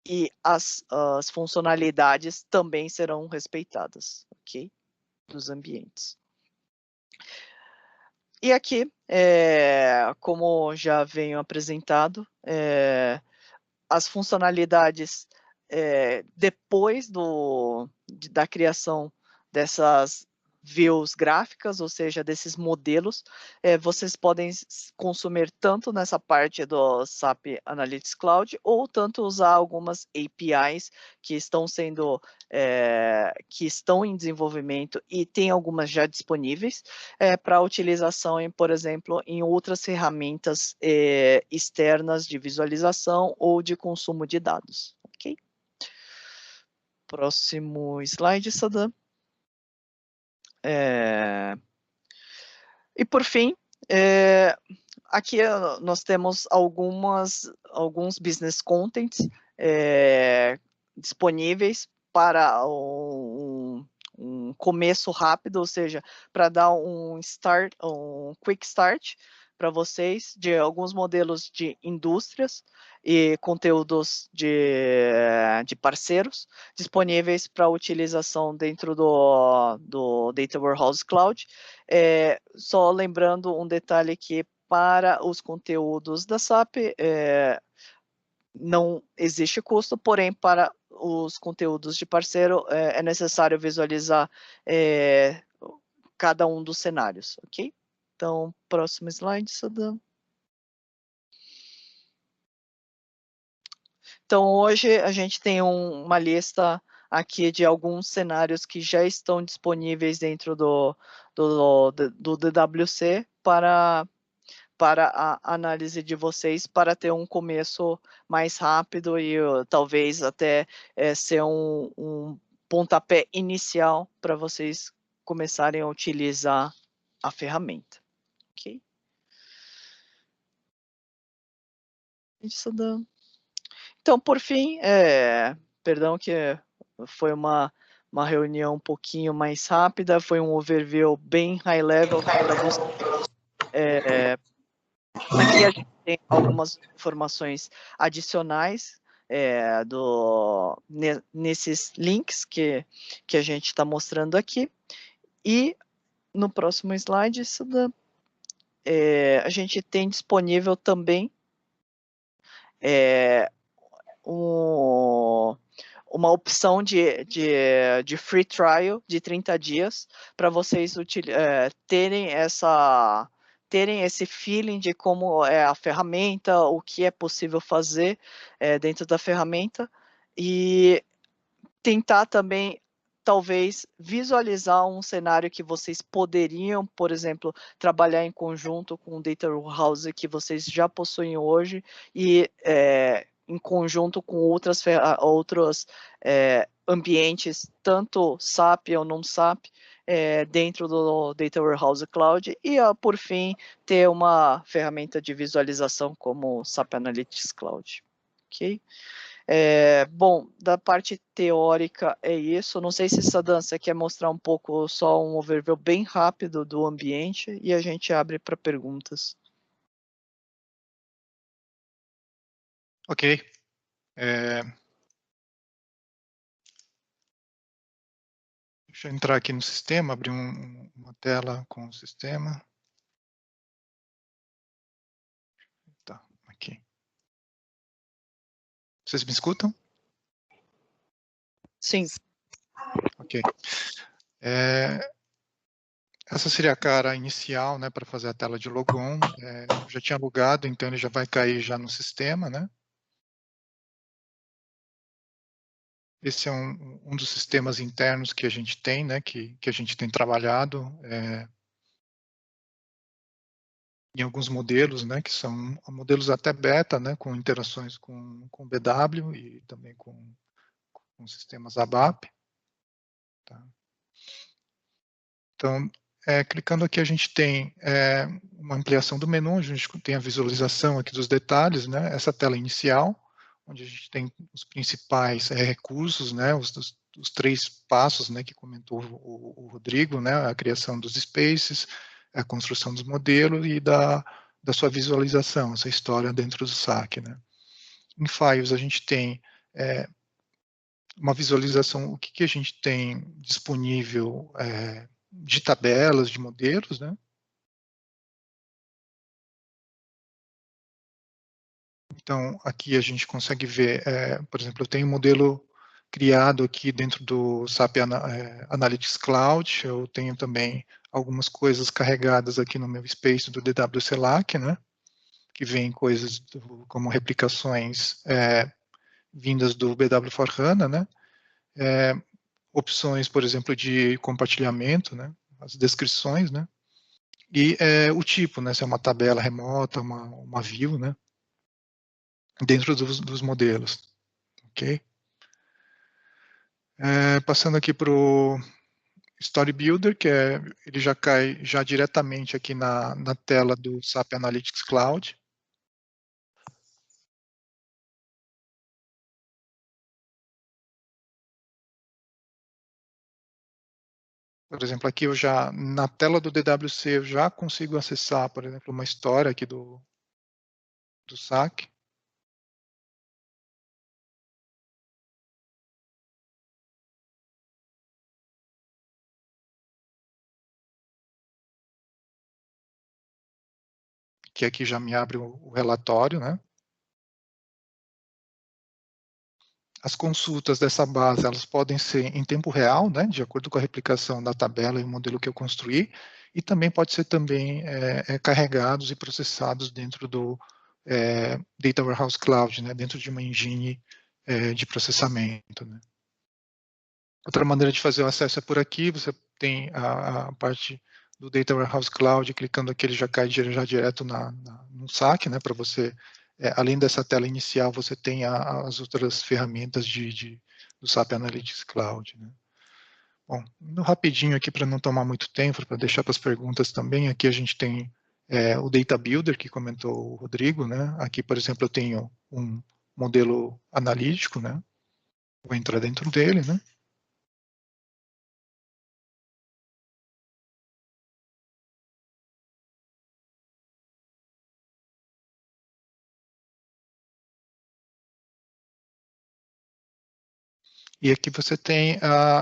e as funcionalidades também serão respeitadas, ok? Dos ambientes. E aqui, como já venho apresentado, as funcionalidades depois da criação dessas views gráficas, ou seja, desses modelos, vocês podem consumir tanto nessa parte do SAP Analytics Cloud, ou tanto usar algumas APIs que estão em desenvolvimento e tem algumas já disponíveis para utilização, por exemplo, em outras ferramentas externas de visualização ou de consumo de dados. Ok? Próximo slide, Sadam. E por fim, aqui nós temos alguns business contents disponíveis para um começo rápido, ou seja, para dar um quick start para vocês de alguns modelos de indústrias e conteúdos de parceiros disponíveis para utilização dentro do Data Warehouse Cloud. Só lembrando um detalhe que para os conteúdos da SAP não existe custo, porém para os conteúdos de parceiro é necessário visualizar cada um dos cenários, ok? Então, próximo slide, Sadam. Então, hoje a gente tem uma lista aqui de alguns cenários que já estão disponíveis dentro do DWC para a análise de vocês, para ter um começo mais rápido e talvez até ser um pontapé inicial para vocês começarem a utilizar a ferramenta. Ok? Então, por fim, perdão que foi uma reunião um pouquinho mais rápida, foi um overview bem high level para vocês. Aqui a gente tem algumas informações adicionais nesses links que a gente está mostrando aqui. E no próximo slide, a gente tem disponível também uma opção de free trial de 30 dias para vocês terem esse feeling de como é a ferramenta, o que é possível fazer dentro da ferramenta, e tentar também, talvez, visualizar um cenário que vocês poderiam, por exemplo, trabalhar em conjunto com o Data Warehouse que vocês já possuem hoje e em conjunto com outros ambientes, tanto SAP ou não SAP, dentro do Data Warehouse Cloud, e por fim ter uma ferramenta de visualização como o SAP Analytics Cloud. Ok? Bom, da parte teórica é isso. Não sei se Saddam, você quer mostrar um pouco, só um overview bem rápido do ambiente e a gente abre para perguntas. Ok. Deixa eu entrar aqui no sistema, abrir uma tela com o sistema. Tá, aqui. Vocês me escutam? Sim. Ok. Essa seria a cara inicial, né, para fazer a tela de logon. Eu já tinha logado, então ele já vai cair já no sistema, né? Esse é um dos sistemas internos que a gente tem, né, que a gente tem trabalhado em alguns modelos, né, que são modelos até beta, né, com interações com BW e também com sistemas ABAP. Tá? Então, clicando aqui, a gente tem uma ampliação do menu, a gente tem a visualização aqui dos detalhes, né, essa tela inicial, onde a gente tem os principais recursos, né, os 3 passos, né, que comentou o Rodrigo, né, a criação dos spaces, a construção dos modelos e da sua visualização, essa história dentro do SAC, né. Em Files a gente tem uma visualização, o que a gente tem disponível de tabelas, de modelos, né. Então, aqui a gente consegue ver, por exemplo, eu tenho um modelo criado aqui dentro do SAP Analytics Cloud, eu tenho também algumas coisas carregadas aqui no meu space do DW CELAC, né, que vem coisas como replicações vindas do BW for HANA, né, opções, por exemplo, de compartilhamento, né, as descrições, né, e o tipo, né, se é uma tabela remota, uma view, né, dentro dos modelos, ok? Passando aqui para o Story Builder, que ele já cai já diretamente aqui na tela do SAP Analytics Cloud. Por exemplo, aqui eu já, na tela do DWC, eu já consigo acessar, por exemplo, uma história aqui do SAC. Que aqui já me abre o relatório, né? As consultas dessa base, elas podem ser em tempo real, né, de acordo com a replicação da tabela e o modelo que eu construí, e também pode ser também carregados e processados dentro do Data Warehouse Cloud, né, dentro de uma engine de processamento. Né. Outra maneira de fazer o acesso é por aqui, você tem a parte do Data Warehouse Cloud, clicando aqui ele já cai já direto no SAC, né, para você além dessa tela inicial, você tem as outras ferramentas do SAP Analytics Cloud. Né? Bom, indo rapidinho aqui para não tomar muito tempo, para deixar para as perguntas também, aqui a gente tem o Data Builder, que comentou o Rodrigo. Né? Aqui, por exemplo, eu tenho um modelo analítico, né? Vou entrar dentro dele, né? E aqui você tem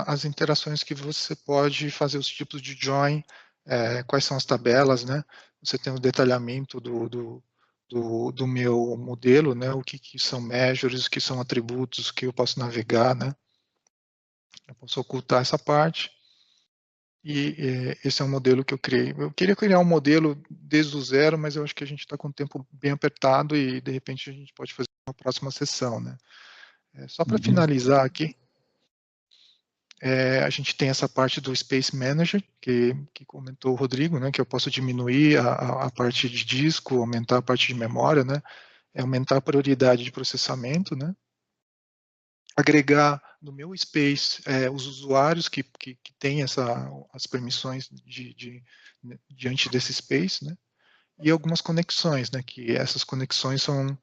as interações que você pode fazer, os tipos de join, quais são as tabelas, né? Você tem o detalhamento do meu modelo, né? O que são measures, o que são atributos, o que eu posso navegar, né? Eu posso ocultar essa parte. E esse é um modelo que eu criei. Eu queria criar um modelo desde o zero, mas eu acho que a gente está com o tempo bem apertado e, de repente, a gente pode fazer uma próxima sessão, né? Só para finalizar aqui, a gente tem essa parte do Space Manager, que comentou o Rodrigo, né? Que eu posso diminuir a parte de disco, aumentar a parte de memória, né? Aumentar a prioridade de processamento, né? Agregar no meu space os usuários que têm as permissões diante desse space, né? E algumas conexões, né? Que essas conexões são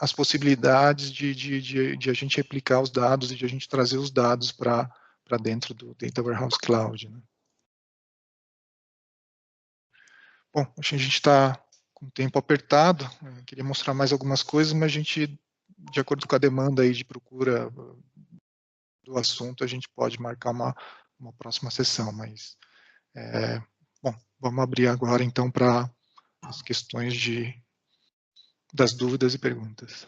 as possibilidades de a gente replicar os dados e de a gente trazer os dados para dentro do Data Warehouse Cloud, né? Bom, acho que a gente está com o tempo apertado. Eu queria mostrar mais algumas coisas, mas a gente, de acordo com a demanda aí de procura do assunto, a gente pode marcar uma próxima sessão, mas bom, vamos abrir agora então para as questões das dúvidas e perguntas.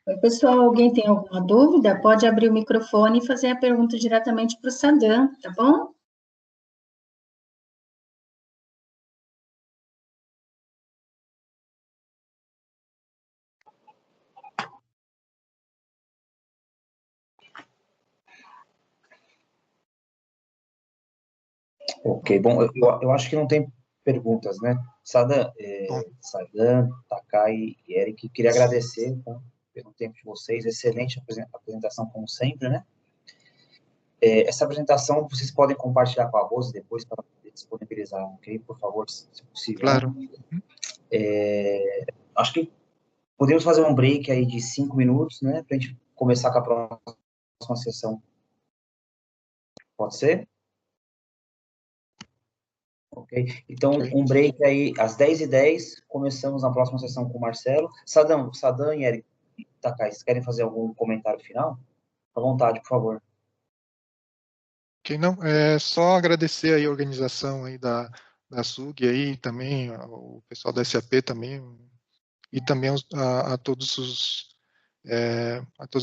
Oi, pessoal, alguém tem alguma dúvida? Pode abrir o microfone e fazer a pergunta diretamente para o Sadam, tá bom? Ok, bom, eu acho que não tem perguntas, né? Sadam, Takai e Eric, queria agradecer, tá, pelo tempo de vocês, excelente apresentação como sempre, né? Essa apresentação vocês podem compartilhar com a Rose depois para disponibilizar, ok? Por favor, se possível. Claro. Né? Acho que podemos fazer um break aí de 5 minutos, né? Para a gente começar com a próxima sessão. Pode ser? Ok. Então, um break aí às 10h10. Começamos na próxima sessão com o Marcelo. Sadam e Eric Takai, vocês querem fazer algum comentário final? À vontade, por favor. Ok, não, é só agradecer aí a organização aí da SUG aí, também o pessoal da SAP também, e também a todas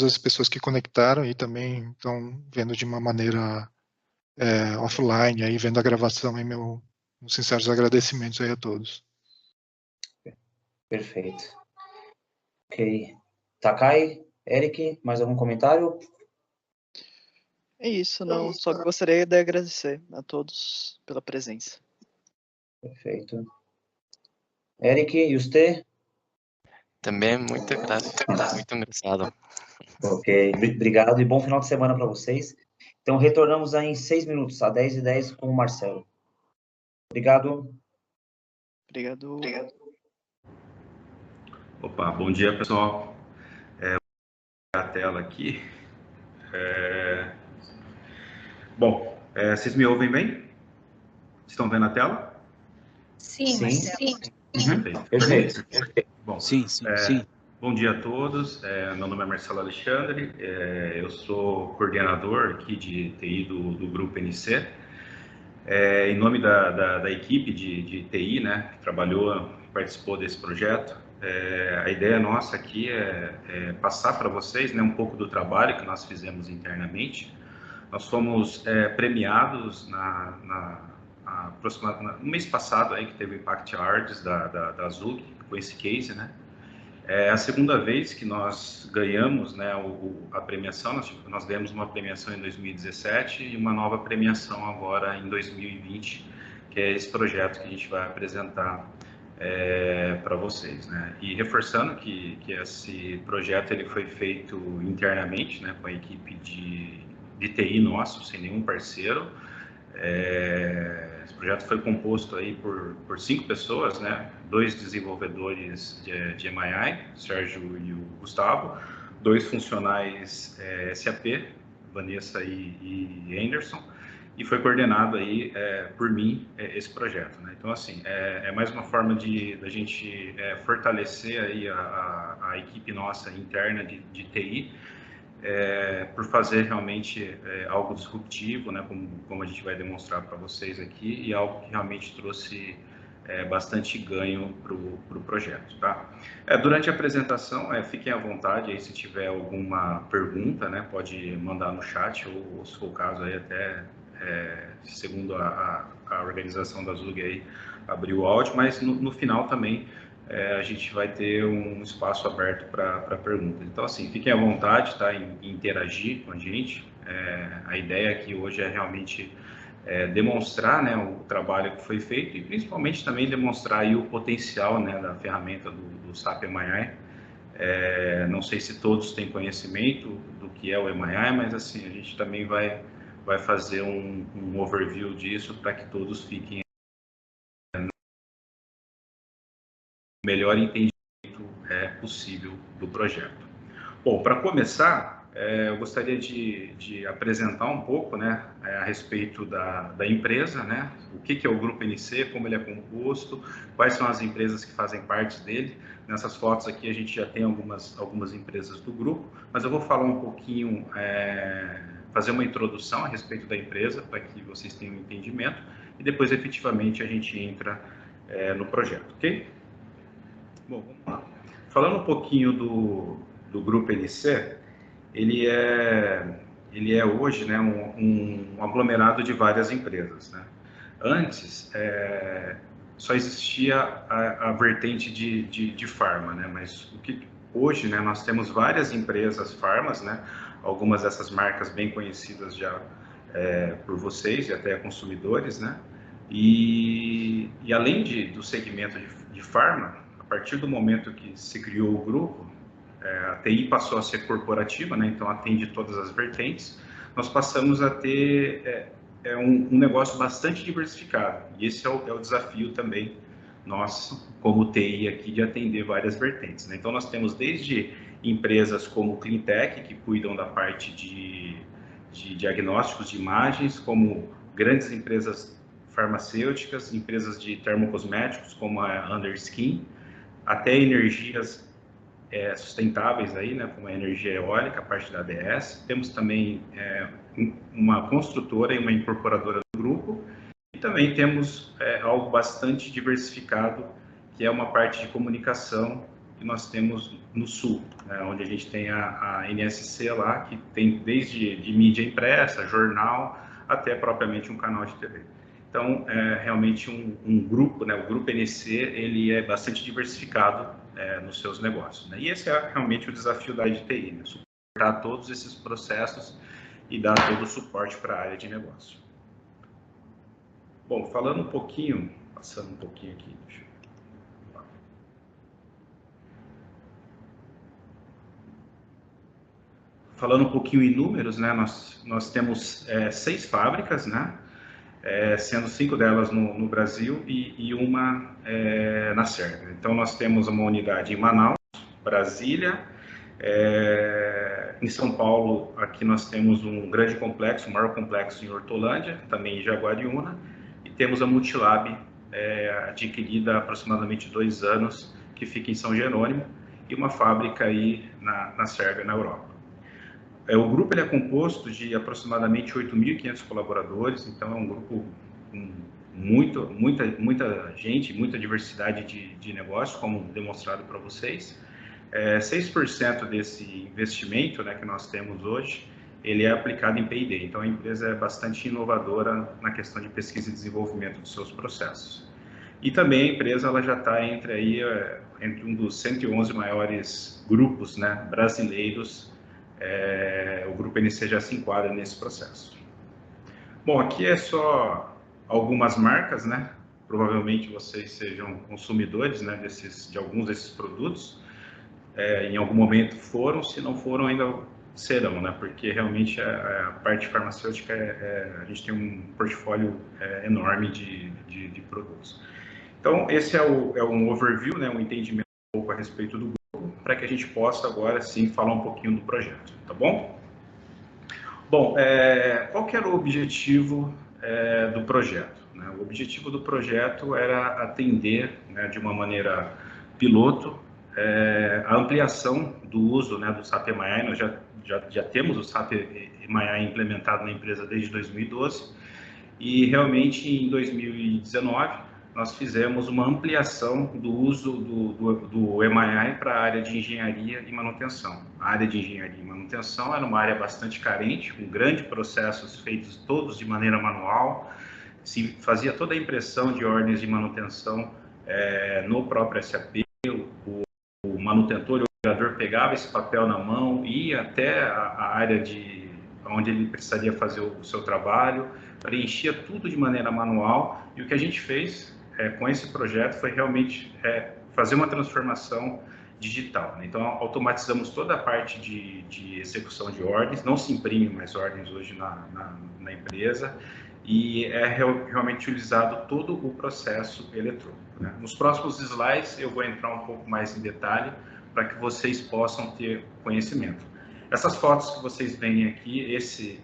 as pessoas que conectaram e também estão vendo de uma maneira offline, aí vendo a gravação, aí meus sinceros agradecimentos aí a todos. Perfeito. Ok. Takai, Eric, mais algum comentário? É isso, não. Só gostaria de agradecer a todos pela presença. Perfeito. Eric, e você? Também muita graça, muito engraçado. Ok, obrigado e bom final de semana para vocês. Então, retornamos aí em 6 minutos, às 10h10 com o Marcelo. Obrigado. Obrigado. Opa, bom dia, pessoal. Vou a tela aqui. Bom, vocês me ouvem bem? Estão vendo a tela? Sim. Perfeito. Bom, Sim. bom dia a todos. Meu nome é Marcelo Alexandre. Eu sou coordenador aqui de TI do Grupo NC. Em nome da equipe de TI, né, que participou desse projeto, a ideia nossa aqui é passar para vocês, né, um pouco do trabalho que nós fizemos internamente. Nós fomos premiados no mês passado, aí, que teve o Impact Awards da ZUG, com esse case, né? É a segunda vez que nós ganhamos, né, a premiação. Nós ganhamos uma premiação em 2017 e uma nova premiação agora em 2020, que é esse projeto que a gente vai apresentar para vocês, né? E reforçando que esse projeto ele foi feito internamente, né, com a equipe de TI nosso, sem nenhum parceiro. Esse projeto foi composto aí por 5 pessoas, né? 2 desenvolvedores de MII, o Sérgio e o Gustavo, 2 funcionais SAP, Vanessa e Anderson, e foi coordenado aí por mim esse projeto, né? Então, assim, é mais uma forma da gente fortalecer aí a equipe nossa interna de TI, por fazer realmente algo disruptivo, né, como a gente vai demonstrar para vocês aqui, e algo que realmente trouxe bastante ganho para o projeto, tá? Durante a apresentação, fiquem à vontade aí se tiver alguma pergunta, né? Pode mandar no chat ou se for o caso aí até, segundo a organização da ZUG aí, abrir o áudio, mas no final também a gente vai ter um espaço aberto para perguntas. Então, assim, fiquem à vontade, tá? Em interagir com a gente. A ideia aqui hoje é realmente demonstrar, né, o trabalho que foi feito e principalmente também demonstrar aí o potencial, né, da ferramenta do SAP MII. Não sei se todos têm conhecimento do que é o MII, mas assim, a gente também vai fazer um overview disso para que todos fiquem o melhor entendimento possível do projeto. Bom, para começar, eu gostaria de apresentar um pouco, né, a respeito da empresa, né, o que é o Grupo NC, como ele é composto, quais são as empresas que fazem parte dele. Nessas fotos aqui a gente já tem algumas empresas do grupo, mas eu vou falar um pouquinho, fazer uma introdução a respeito da empresa, para que vocês tenham um entendimento, e depois efetivamente a gente entra no projeto, ok? Bom, vamos lá. Falando um pouquinho do Grupo NC, ele é hoje, né, um aglomerado de várias empresas, né? Antes, só existia a vertente de farma, né? Mas hoje, né, nós temos várias empresas farmas, né? Algumas dessas marcas bem conhecidas já por vocês e até consumidores, né? E além do segmento de farma, a partir do momento que se criou o grupo, a TI passou a ser corporativa, né? Então atende todas as vertentes. Nós passamos a ter um negócio bastante diversificado. E esse é o desafio também nosso, como TI aqui, de atender várias vertentes, né? Então nós temos desde empresas como Cleantech, que cuidam da parte de diagnósticos de imagens, como grandes empresas farmacêuticas, empresas de termocosméticos, como a Underskin, até energias sustentáveis aí, né, como a energia eólica, a parte da ADS. Temos também uma construtora e uma incorporadora do grupo, e também temos algo bastante diversificado, que é uma parte de comunicação que nós temos no Sul, né, onde a gente tem a NSC lá, que tem desde de mídia impressa, jornal, até propriamente um canal de TV. Então, realmente um grupo, né, o Grupo NC, ele é bastante diversificado nos seus negócios, né? E esse é realmente o desafio da área de TI, né? Suportar todos esses processos e dar todo o suporte para a área de negócio. Bom, falando um pouquinho, passando um pouquinho aqui, deixa eu... Falando um pouquinho em números, né? Nós temos 6 fábricas, né? Sendo 5 delas no Brasil e uma na Sérvia. Então, nós temos uma unidade em Manaus, Brasília, em São Paulo, aqui nós temos um grande complexo, o maior complexo em Hortolândia, também em Jaguariúna, e temos a Multilab, adquirida há aproximadamente 2 anos, que fica em São Jerônimo, e uma fábrica aí na Sérvia, na Europa. O grupo ele é composto de aproximadamente 8.500 colaboradores, então é um grupo com muita gente, muita diversidade de negócios, como demonstrado para vocês. 6% desse investimento, né, que nós temos hoje, ele é aplicado em P&D, então a empresa é bastante inovadora na questão de pesquisa e desenvolvimento dos seus processos. E também a empresa ela já está entre um dos 111 maiores grupos, né, brasileiros. O Grupo NC já se enquadra nesse processo. Bom, aqui é só algumas marcas, né? Provavelmente vocês sejam consumidores, né, de alguns desses produtos. Em algum momento foram, se não foram ainda serão, né? Porque realmente a parte farmacêutica a gente tem um portfólio enorme de produtos. Então esse é um overview, né? Um entendimento um pouco a respeito do grupo, para que a gente possa agora sim falar um pouquinho do projeto, tá bom? Bom, qual que era o objetivo do projeto, né? O objetivo do projeto era atender, né, de uma maneira piloto, a ampliação do uso, né, do SAP MII. Nós já temos o SAP MII implementado na empresa desde 2012, e realmente em 2019 nós fizemos uma ampliação do uso do MII para a área de engenharia e manutenção. A área de engenharia e manutenção era uma área bastante carente, com grandes processos feitos todos de maneira manual, se fazia toda a impressão de ordens de manutenção no próprio SAP, o manutentor e o operador pegava esse papel na mão, ia até a área onde ele precisaria fazer o seu trabalho, preenchia tudo de maneira manual, e o que a gente fez com esse projeto foi realmente fazer uma transformação digital. Então, automatizamos toda a parte de execução de ordens, não se imprime mais ordens hoje na empresa, e realmente utilizado todo o processo eletrônico, né? Nos próximos slides eu vou entrar um pouco mais em detalhe para que vocês possam ter conhecimento. Essas fotos que vocês veem aqui,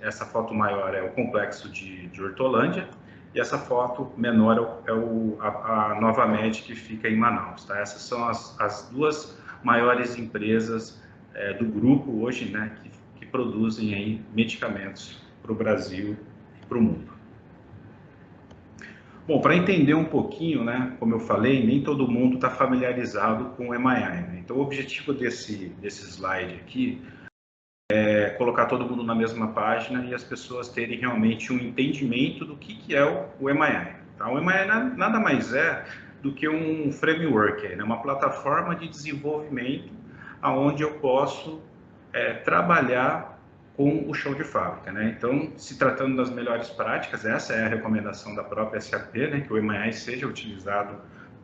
essa foto maior é o complexo de Hortolândia, e essa foto menor é a Nova Med, que fica em Manaus, tá? Essas são as duas maiores empresas do grupo hoje, né, que produzem aí medicamentos para o Brasil e para o mundo. Bom, para entender um pouquinho, né, como eu falei, nem todo mundo está familiarizado com o MII, né? Então, o objetivo desse slide aqui é colocar todo mundo na mesma página e as pessoas terem realmente um entendimento do que é o MII. Tá? O MII nada mais é do que um framework, né? Uma plataforma de desenvolvimento onde eu posso trabalhar com o chão de fábrica, né? Então, se tratando das melhores práticas, essa é a recomendação da própria SAP, né? Que o MII seja utilizado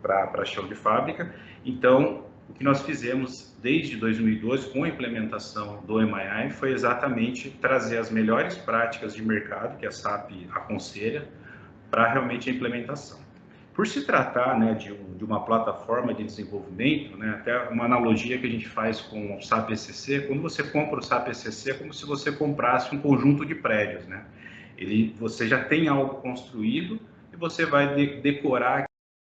para chão de fábrica. Então, o que nós fizemos desde 2012 com a implementação do MII foi exatamente trazer as melhores práticas de mercado que a SAP aconselha para realmente a implementação. Por se tratar, né, de uma plataforma de desenvolvimento, né, até uma analogia que a gente faz com o SAP ECC, quando você compra o SAP ECC é como se você comprasse um conjunto de prédios, né? Você já tem algo construído e você vai decorar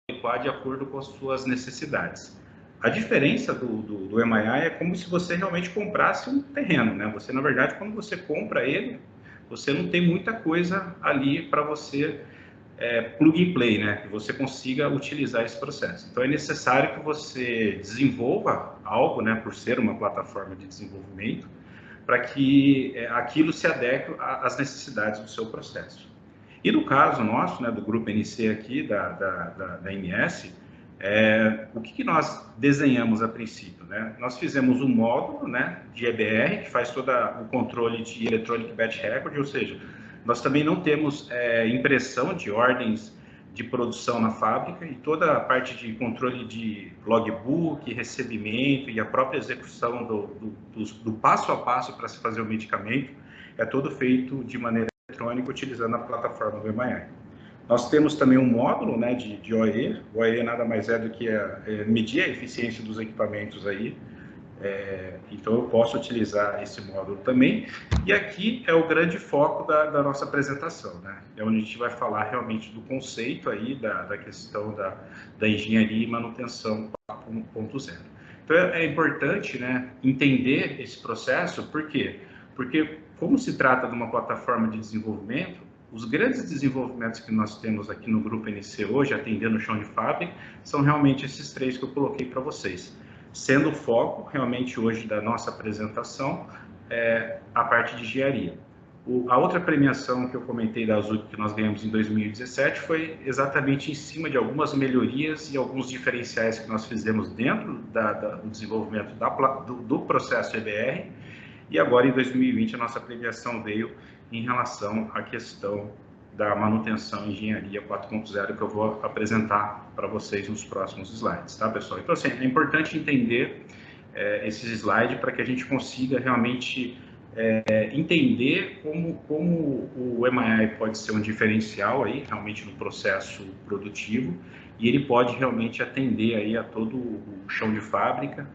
de acordo com as suas necessidades. A diferença do MII é como se você realmente comprasse um terreno, né? Você, na verdade, quando você compra ele, você não tem muita coisa ali para você plug and play, né? Que você consiga utilizar esse processo. Então, é necessário que você desenvolva algo, né? Por ser uma plataforma de desenvolvimento, para que aquilo se adeque às necessidades do seu processo. E no caso nosso, né? Do grupo NC aqui, da MS, o que nós desenhamos a princípio, né? Nós fizemos um módulo, né, de EBR, que faz todo o controle de Electronic Batch Record, ou seja, nós também não temos impressão de ordens de produção na fábrica, e toda a parte de controle de logbook, recebimento e a própria execução do passo a passo para se fazer o medicamento é todo feito de maneira eletrônica utilizando a plataforma do MII. Nós temos também um módulo, né, de OE. O OE nada mais é do que medir a eficiência dos equipamentos aí. Então, eu posso utilizar esse módulo também. E aqui é o grande foco da nossa apresentação, né? É onde a gente vai falar realmente do conceito aí, da questão da engenharia e manutenção 4.0. Então, é importante, né, entender esse processo. Por quê? Porque, como se trata de uma plataforma de desenvolvimento, os grandes desenvolvimentos que nós temos aqui no Grupo NC hoje, atendendo o chão de fábrica, são realmente esses três que eu coloquei para vocês. Sendo o foco, realmente, hoje da nossa apresentação, a parte de engenharia. A outra premiação que eu comentei da Azul, que nós ganhamos em 2017, foi exatamente em cima de algumas melhorias e alguns diferenciais que nós fizemos dentro do desenvolvimento do processo EBR. E agora, em 2020, a nossa premiação veio em relação à questão da manutenção e engenharia 4.0, que eu vou apresentar para vocês nos próximos slides, tá, pessoal? Então, assim, é importante entender esses slides para que a gente consiga realmente entender como o MII pode ser um diferencial aí, realmente, no processo produtivo, e ele pode realmente atender aí a todo o chão de fábrica,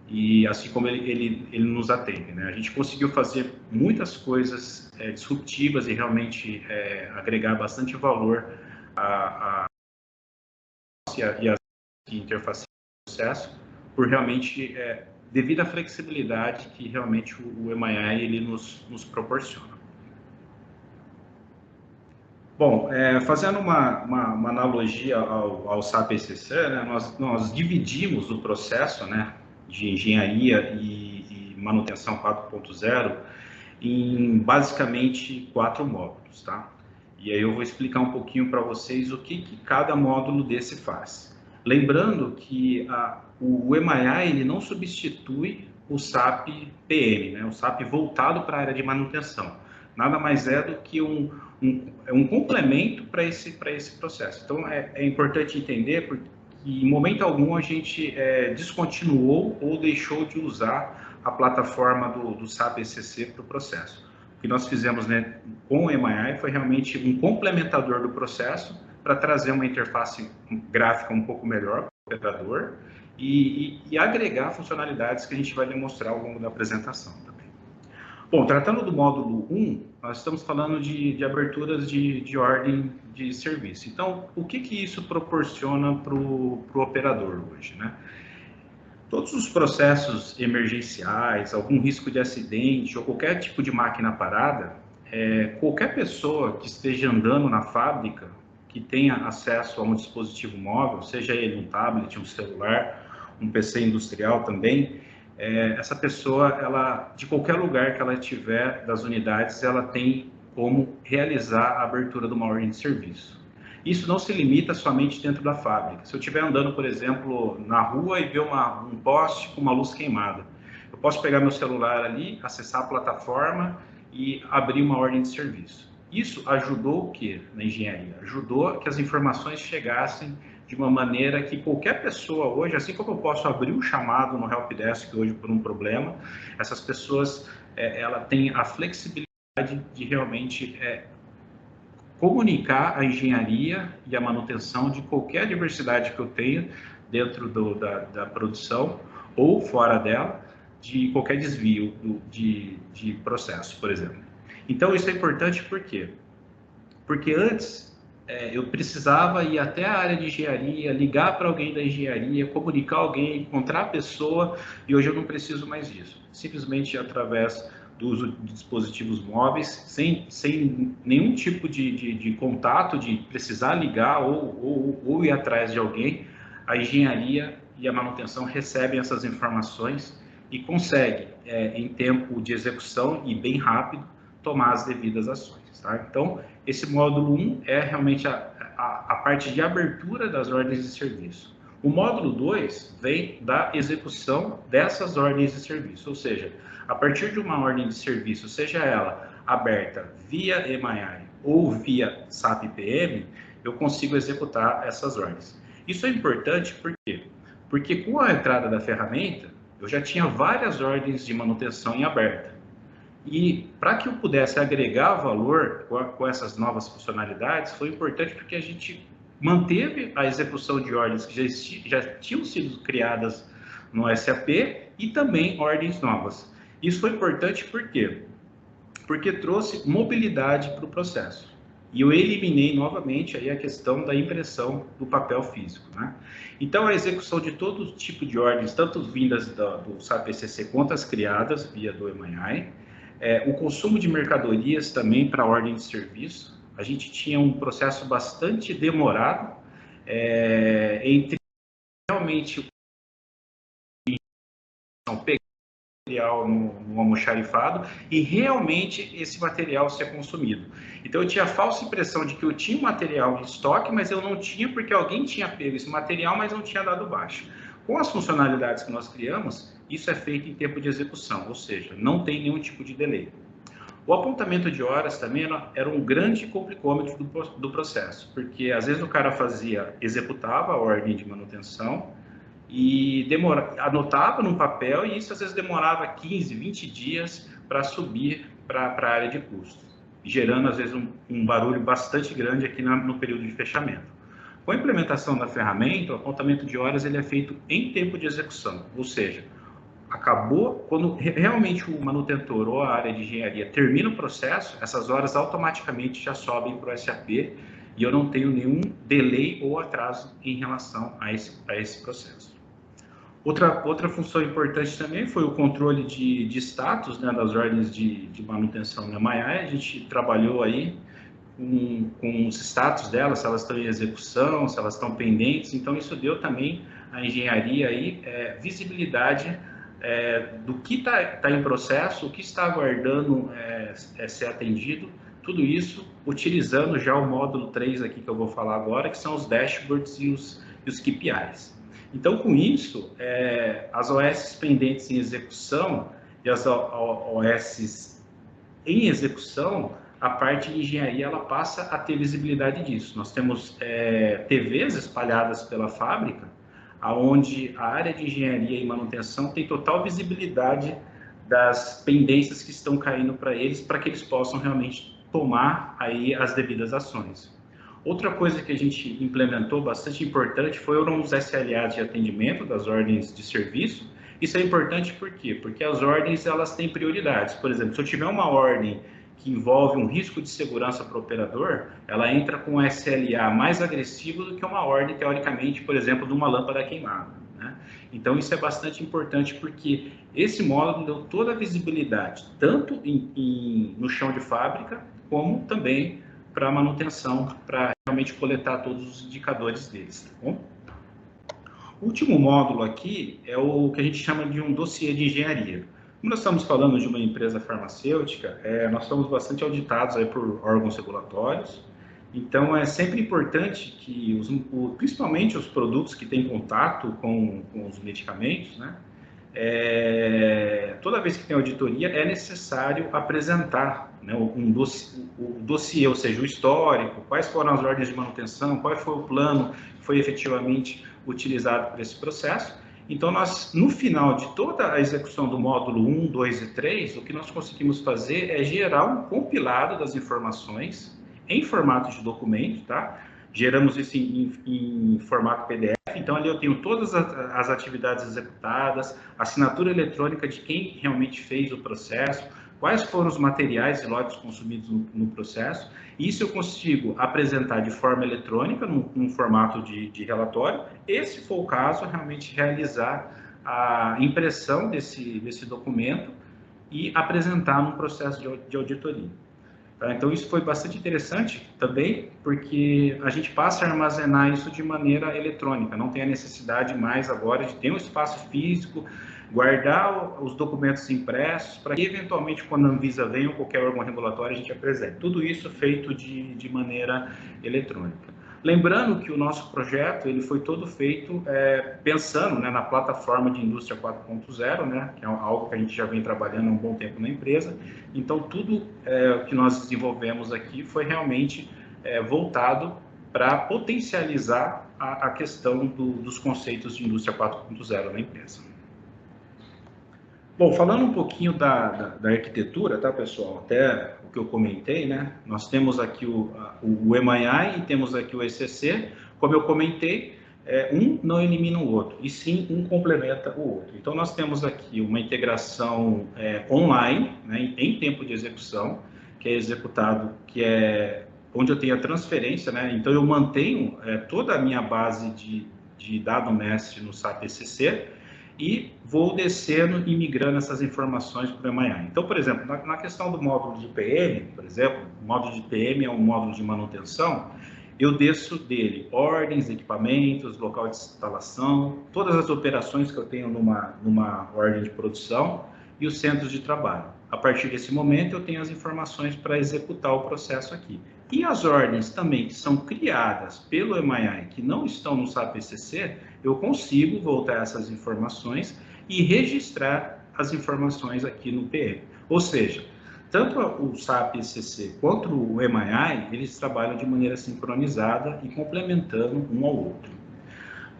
e assim como ele nos atende, né? A gente conseguiu fazer muitas coisas disruptivas e realmente agregar bastante valor a interface do processo, por realmente, devido à flexibilidade que realmente o MII ele nos proporciona. Bom, fazendo uma analogia ao SAP ECC, né, nós dividimos o processo, né, de engenharia e manutenção 4.0 em basicamente 4 módulos, tá? E aí eu vou explicar um pouquinho para vocês o que cada módulo desse faz. Lembrando que o EMAI ele não substitui o SAP PM, né, o SAP voltado para a área de manutenção. Nada mais é do que um complemento para esse processo. Então, é importante entender porque em momento algum a gente descontinuou ou deixou de usar a plataforma do SAP ECC para o processo. O que nós fizemos, né, com o EMAI foi realmente um complementador do processo para trazer uma interface gráfica um pouco melhor para o operador e agregar funcionalidades que a gente vai demonstrar ao longo da apresentação também. Bom, tratando do módulo 1, nós estamos falando de aberturas de ordem de serviço. Então, o que isso proporciona para o operador hoje, né? Todos os processos emergenciais, algum risco de acidente ou qualquer tipo de máquina parada, qualquer pessoa que esteja andando na fábrica, que tenha acesso a um dispositivo móvel, seja ele um tablet, um celular, um PC industrial também, essa pessoa, ela, de qualquer lugar que ela estiver das unidades, ela tem como realizar a abertura de uma ordem de serviço. Isso não se limita somente dentro da fábrica. Se eu estiver andando, por exemplo, na rua e ver um poste com uma luz queimada, eu posso pegar meu celular ali, acessar a plataforma e abrir uma ordem de serviço. Isso ajudou o quê na engenharia? Ajudou que as informações chegassem de uma maneira que qualquer pessoa hoje, assim como eu posso abrir um chamado no Helpdesk hoje por um problema, essas pessoas ela tem a flexibilidade de realmente comunicar a engenharia e a manutenção de qualquer adversidade que eu tenha dentro da produção ou fora dela, de qualquer desvio de processo, por exemplo. Então, isso é importante por quê? Porque antes eu precisava ir até a área de engenharia, ligar para alguém da engenharia, comunicar alguém, encontrar a pessoa, e hoje eu não preciso mais disso. Simplesmente através do uso de dispositivos móveis, sem nenhum tipo de contato, de precisar ligar ou ir atrás de alguém, a engenharia e a manutenção recebem essas informações e conseguem, em tempo de execução e bem rápido, tomar as devidas ações. Tá? Então, esse módulo 1 é realmente a parte de abertura das ordens de serviço. O módulo 2 vem da execução dessas ordens de serviço, ou seja, a partir de uma ordem de serviço, seja ela aberta via EMAI ou via SAP PM, eu consigo executar essas ordens. Isso é importante por quê? Porque com a entrada da ferramenta, eu já tinha várias ordens de manutenção em aberta. E para que eu pudesse agregar valor com essas novas funcionalidades, foi importante porque a gente manteve a execução de ordens que já tinham sido criadas no SAP e também ordens novas. Isso foi importante por quê? Porque trouxe mobilidade para o processo. E eu eliminei novamente aí a questão da impressão do papel físico, né? Então, a execução de todo tipo de ordens, tanto vindas do SAP ECC quanto as criadas via do EMAI, o consumo de mercadorias também para ordem de serviço. A gente tinha um processo bastante demorado entre realmente pegar material no almoxarifado e realmente esse material ser consumido. Então eu tinha a falsa impressão de que eu tinha um material em estoque, mas eu não tinha porque alguém tinha pego esse material, mas não tinha dado baixa. Com as funcionalidades que nós criamos, isso é feito em tempo de execução, ou seja, não tem nenhum tipo de delay. O apontamento de horas também era um grande complicômetro do processo, porque às vezes o cara executava a ordem de manutenção e anotava num papel e isso às vezes demorava 15, 20 dias para subir para a área de custos, gerando às vezes um barulho bastante grande aqui no período de fechamento. Com a implementação da ferramenta, o apontamento de horas ele é feito em tempo de execução, ou seja, acabou, quando realmente o manutentor ou a área de engenharia termina o processo, essas horas automaticamente já sobem para o SAP e eu não tenho nenhum delay ou atraso em relação a esse processo. Outra função importante também foi o controle de status, né, das ordens de manutenção da EMAI. A gente trabalhou aí com os status delas, se elas estão em execução, se elas estão pendentes. Então, isso deu também à engenharia aí, visibilidade do que tá em processo, o que está aguardando ser atendido, tudo isso utilizando já o módulo 3 aqui que eu vou falar agora, que são os dashboards e os KPIs. Então, com isso, as OS pendentes em execução e as OS em execução, a parte de engenharia ela passa a ter visibilidade disso. Nós temos TVs espalhadas pela fábrica, onde a área de engenharia e manutenção tem total visibilidade das pendências que estão caindo para que eles possam realmente tomar aí as devidas ações. Outra coisa que a gente implementou bastante importante foram os SLAs de atendimento das ordens de serviço. Isso é importante por quê? Porque as ordens elas têm prioridades. Por exemplo, se eu tiver uma ordem que envolve um risco de segurança para o operador, ela entra com um SLA mais agressivo do que uma ordem, teoricamente, por exemplo, de uma lâmpada queimada, né? Então, isso é bastante importante porque esse módulo deu toda a visibilidade, tanto no chão de fábrica, como também para manutenção, para realmente coletar todos os indicadores deles, tá bom? O último módulo aqui é o que a gente chama de um dossiê de engenharia. Como nós estamos falando de uma empresa farmacêutica, nós estamos bastante auditados aí por órgãos regulatórios, então é sempre importante que, principalmente os produtos que têm contato com os medicamentos, né, toda vez que tem auditoria é necessário apresentar, né, o dossiê, ou seja, o histórico, quais foram as ordens de manutenção, qual foi o plano que foi efetivamente utilizado por esse processo. Então, nós, no final de toda a execução do módulo 1, 2 e 3, o que nós conseguimos fazer é gerar um compilado das informações em formato de documento, tá? Geramos isso em formato PDF, então ali eu tenho todas as atividades executadas, assinatura eletrônica de quem realmente fez o processo, quais foram os materiais e lotes consumidos no processo. Isso eu consigo apresentar de forma eletrônica, num formato de relatório, e se for o caso, realmente realizar a impressão desse documento e apresentar num processo de auditoria. Então, isso foi bastante interessante também, porque a gente passa a armazenar isso de maneira eletrônica, não tem a necessidade mais agora de ter um espaço físico, guardar os documentos impressos, para que, eventualmente, quando a Anvisa venha ou qualquer órgão regulatório, a gente apresente. Tudo isso feito de maneira eletrônica. Lembrando que o nosso projeto ele foi todo feito pensando, né, na plataforma de indústria 4.0, né, que é algo que a gente já vem trabalhando há um bom tempo na empresa. Então, tudo que nós desenvolvemos aqui foi realmente voltado para potencializar a questão dos conceitos de indústria 4.0 na empresa. Bom, falando um pouquinho da arquitetura, tá, pessoal? Até o que eu comentei, né? Nós temos aqui o MII e temos aqui o ECC. Como eu comentei, um não elimina o outro, e sim um complementa o outro. Então, nós temos aqui uma integração online, né, em tempo de execução, que é executado, que é onde eu tenho a transferência, né? Então, eu mantenho toda a minha base de dado mestre no SAP ECC, e vou descendo e migrando essas informações para o MII. Então, por exemplo, na questão do módulo de PM, por exemplo, o módulo de PM é um módulo de manutenção, eu desço dele ordens, equipamentos, local de instalação, todas as operações que eu tenho numa ordem de produção e os centros de trabalho. A partir desse momento, eu tenho as informações para executar o processo aqui. E as ordens também que são criadas pelo MII, que não estão no SAP ECC, eu consigo voltar essas informações e registrar as informações aqui no PM. Ou seja, tanto o SAP ECC quanto o MII, eles trabalham de maneira sincronizada e complementando um ao outro.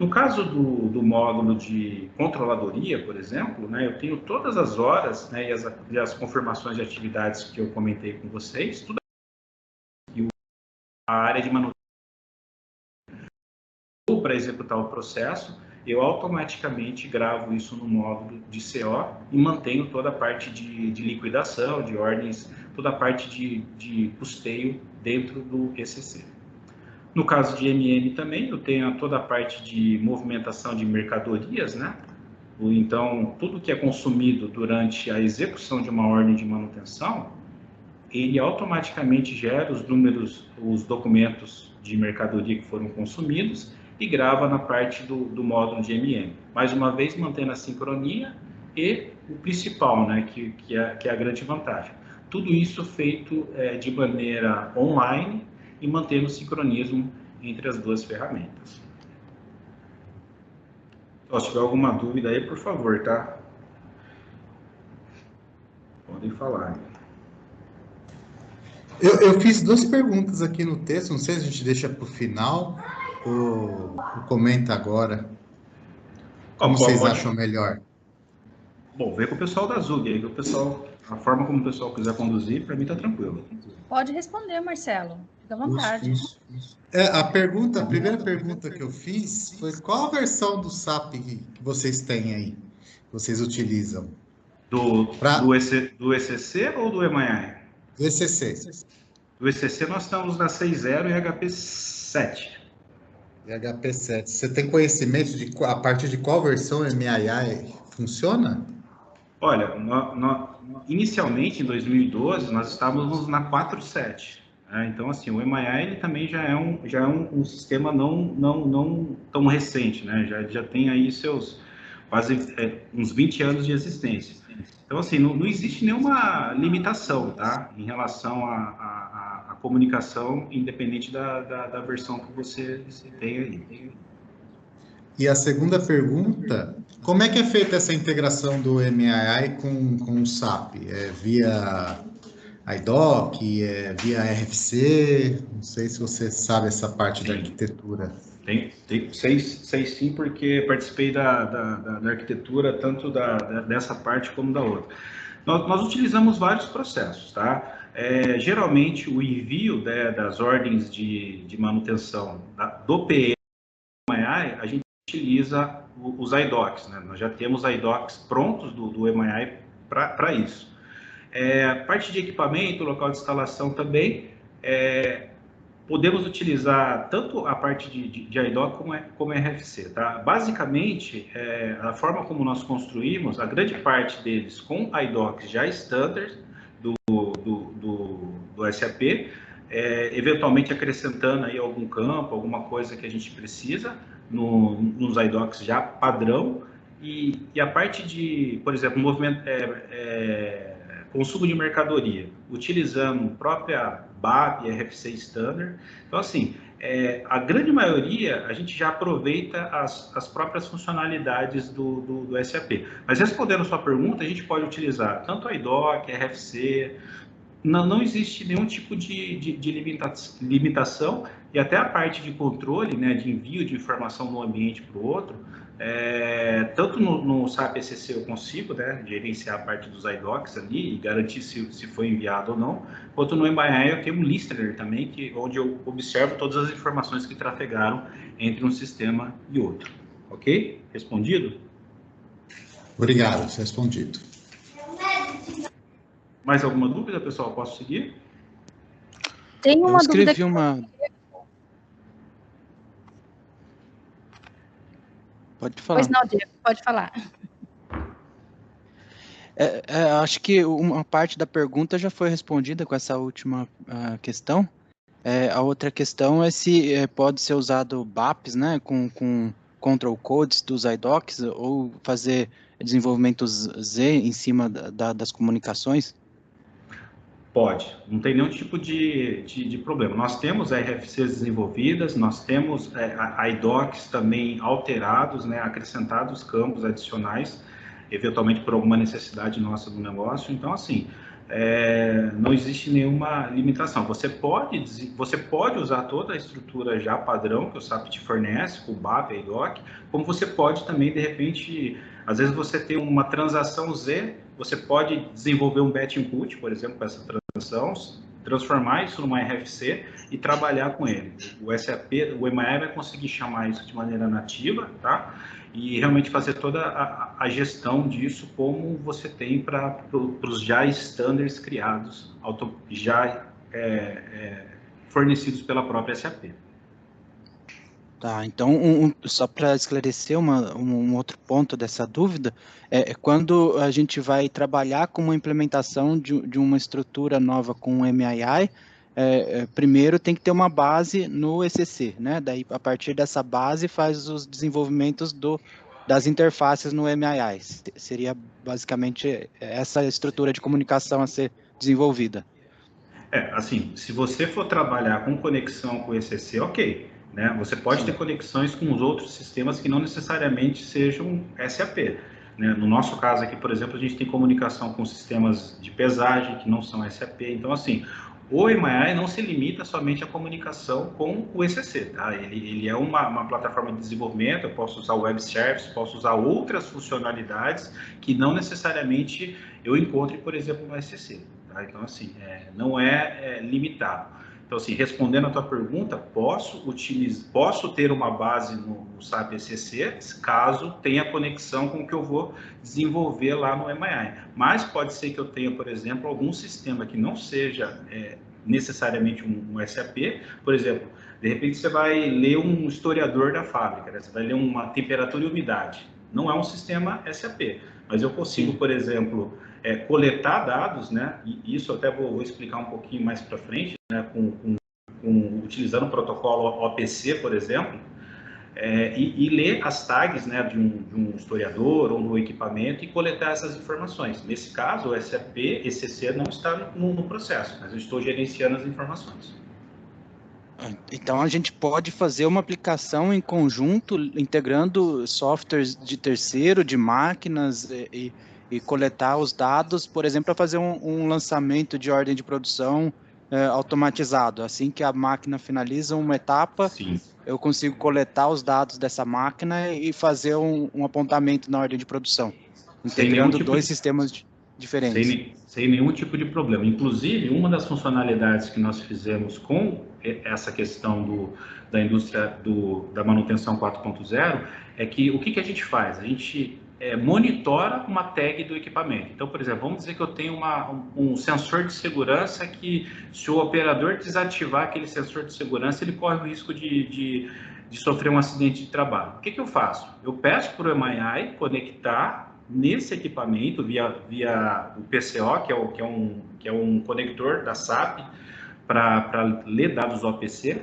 No caso do módulo de controladoria, por exemplo, né, eu tenho todas as horas, né, e as confirmações de atividades que eu comentei com vocês, tudo a área de manutenção para executar o processo, eu automaticamente gravo isso no módulo de CO e mantenho toda a parte de liquidação, de ordens, toda a parte de custeio dentro do ECC. No caso de MM também, eu tenho toda a parte de movimentação de mercadorias, né? Então, tudo que é consumido durante a execução de uma ordem de manutenção, ele automaticamente gera os números, os documentos de mercadoria que foram consumidos e grava na parte do módulo de MM. Mais uma vez, mantendo a sincronia e o principal, né, que é a grande vantagem. Tudo isso feito de maneira online e mantendo o sincronismo entre as duas ferramentas. Então, se tiver alguma dúvida aí, por favor, tá? Podem falar. Eu fiz 2 perguntas aqui no texto, não sei se a gente deixa para o final ou comenta agora. Como vocês acham melhor? Bom, vê com o pessoal da Zug aí, que o pessoal, a forma como o pessoal quiser conduzir, para mim tá tranquilo. Pode responder, Marcelo. Fica à vontade. Isso. A primeira pergunta que eu fiz foi qual a versão do SAP que vocês têm aí, que vocês utilizam? Do ECC ou do EMAI? Do ECC. Do ECC nós estamos na 6.0 e HP 7. E HP 7. Você tem conhecimento de a partir de qual versão MII funciona? Olha, inicialmente, em 2012, nós estávamos na 4.7. Né? Então, assim, o EMAI ele também já é um sistema não tão recente, né? Já tem aí seus quase uns 20 anos de existência. Então, assim, não existe nenhuma limitação, tá? Em relação à comunicação, independente da versão que você tem aí. E a segunda pergunta, como é que é feita essa integração do MII com o SAP? É via IDOC, é via RFC? Não sei se você sabe essa parte da arquitetura. Sei sim, porque participei da arquitetura, tanto dessa parte como da outra. Nós utilizamos vários processos, tá? Geralmente, o envio das ordens de manutenção do PM, a gente utiliza os IDOCs, né? Nós já temos IDOCs prontos do EMAI para isso. Parte de equipamento, local de instalação também, podemos utilizar tanto a parte de IDOC como RFC, tá? Basicamente, a forma como nós construímos, a grande parte deles com IDOCs já standard do SAP, eventualmente acrescentando aí algum campo, alguma coisa que a gente precisa nos IDOCs já padrão, e a parte de, por exemplo, movimento, consumo de mercadoria, utilizando própria BAP, RFC Standard. Então, assim, a grande maioria, a gente já aproveita as próprias funcionalidades do SAP. Mas respondendo a sua pergunta, a gente pode utilizar tanto a IDOC, RFC, não existe nenhum tipo de limitação, e até a parte de controle, né, de envio de informação de um ambiente para o outro, tanto no SAP ECC eu consigo, né, gerenciar a parte dos IDOCs ali e garantir se foi enviado ou não, quanto no EMAI eu tenho um listener também, onde eu observo todas as informações que trafegaram entre um sistema e outro. Ok? Respondido? Obrigado, respondido. Mais alguma dúvida, pessoal? Posso seguir? Tem uma dúvida. Pode falar. Pois não, Diego, pode falar. Acho que uma parte da pergunta já foi respondida com essa última questão. A outra questão é se pode ser usado BAPs, né, com control codes dos IDOCs, ou fazer desenvolvimentos Z em cima das comunicações. Pode, não tem nenhum tipo de problema. Nós temos RFCs desenvolvidas, nós temos IDOCs também alterados, né, acrescentados campos adicionais, eventualmente por alguma necessidade nossa do negócio. Então, assim, não existe nenhuma limitação. Você pode usar toda a estrutura já padrão que o SAP te fornece, com o BAP e IDOC, como você pode também, de repente, às vezes você tem uma transação Z, você pode desenvolver um batch input, por exemplo, com essa transação, transformar isso numa RFC e trabalhar com ele. O SAP, o EMAI vai conseguir chamar isso de maneira nativa, tá? E realmente fazer toda a gestão disso como você tem para os já standards criados, já fornecidos pela própria SAP. Tá, então, só para esclarecer um outro ponto dessa dúvida, quando a gente vai trabalhar com uma implementação de uma estrutura nova com o MII, primeiro tem que ter uma base no ECC, né? Daí, a partir dessa base, faz os desenvolvimentos das interfaces no MII. Seria basicamente essa estrutura de comunicação a ser desenvolvida. Assim, se você for trabalhar com conexão com o ECC, ok, né? Você pode ter conexões com os outros sistemas que não necessariamente sejam SAP, né? No nosso caso aqui, por exemplo, a gente tem comunicação com sistemas de pesagem que não são SAP, então assim, o EMAI não se limita somente à comunicação com o ECC, tá? Ele é uma plataforma de desenvolvimento, eu posso usar web service, posso usar outras funcionalidades que não necessariamente eu encontre, por exemplo, no ECC. Tá? Então, assim, não é limitado. Então, assim, respondendo a tua pergunta, posso ter uma base no SAP ECC, caso tenha conexão com o que eu vou desenvolver lá no MII. Mas pode ser que eu tenha, por exemplo, algum sistema que não seja necessariamente um SAP. Por exemplo, de repente você vai ler um historiador da fábrica, né? Você vai ler uma temperatura e umidade. Não é um sistema SAP, mas eu consigo, por exemplo, coletar dados, né? E isso até vou explicar um pouquinho mais para frente, né? Utilizando o protocolo OPC, por exemplo, e ler as tags, né, de um historiador ou do equipamento e coletar essas informações. Nesse caso, o SAP ECC não está no processo, mas eu estou gerenciando as informações. Então, a gente pode fazer uma aplicação em conjunto, integrando softwares de terceiro, de máquinas, e coletar os dados, por exemplo, para fazer um lançamento de ordem de produção automatizado. Assim que a máquina finaliza uma etapa, Sim. Eu consigo coletar os dados dessa máquina e fazer um apontamento na ordem de produção, integrando dois sistemas diferentes. Sem nenhum tipo de problema. Inclusive, uma das funcionalidades que nós fizemos com essa questão da indústria da manutenção 4.0 é que o que a gente faz? A gente monitora uma tag do equipamento. Então, por exemplo, vamos dizer que eu tenho um sensor de segurança que, se o operador desativar aquele sensor de segurança, ele corre o risco de sofrer um acidente de trabalho. O que eu faço? Eu peço para o MII conectar nesse equipamento via o PCO, que é um conector da SAP para ler dados OPC,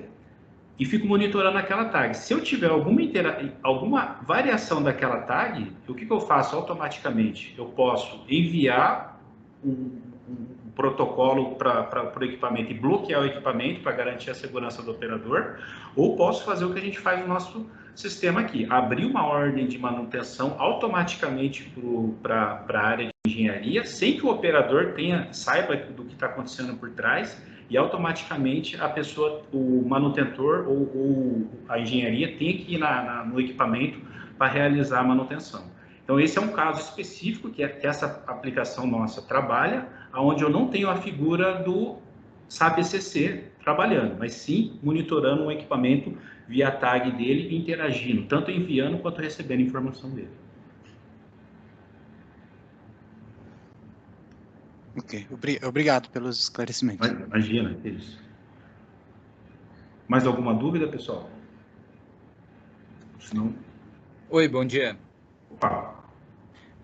e fico monitorando aquela tag. Se eu tiver alguma variação daquela tag, o que eu faço automaticamente? Eu posso enviar um protocolo para o equipamento e bloquear o equipamento para garantir a segurança do operador, ou posso fazer o que a gente faz no nosso sistema aqui, abrir uma ordem de manutenção automaticamente para a área de engenharia, sem que o operador saiba do que está acontecendo por trás, e automaticamente a pessoa, o manutentor ou a engenharia tem que ir no equipamento para realizar a manutenção. Então, esse é um caso específico que essa aplicação nossa trabalha, onde eu não tenho a figura do SAP ECC trabalhando, mas sim monitorando o equipamento via a tag dele e interagindo, tanto enviando quanto recebendo informação dele. Ok, obrigado pelos esclarecimentos. Imagina, é isso. Mais alguma dúvida, pessoal? Senão... Oi, bom dia. Opa.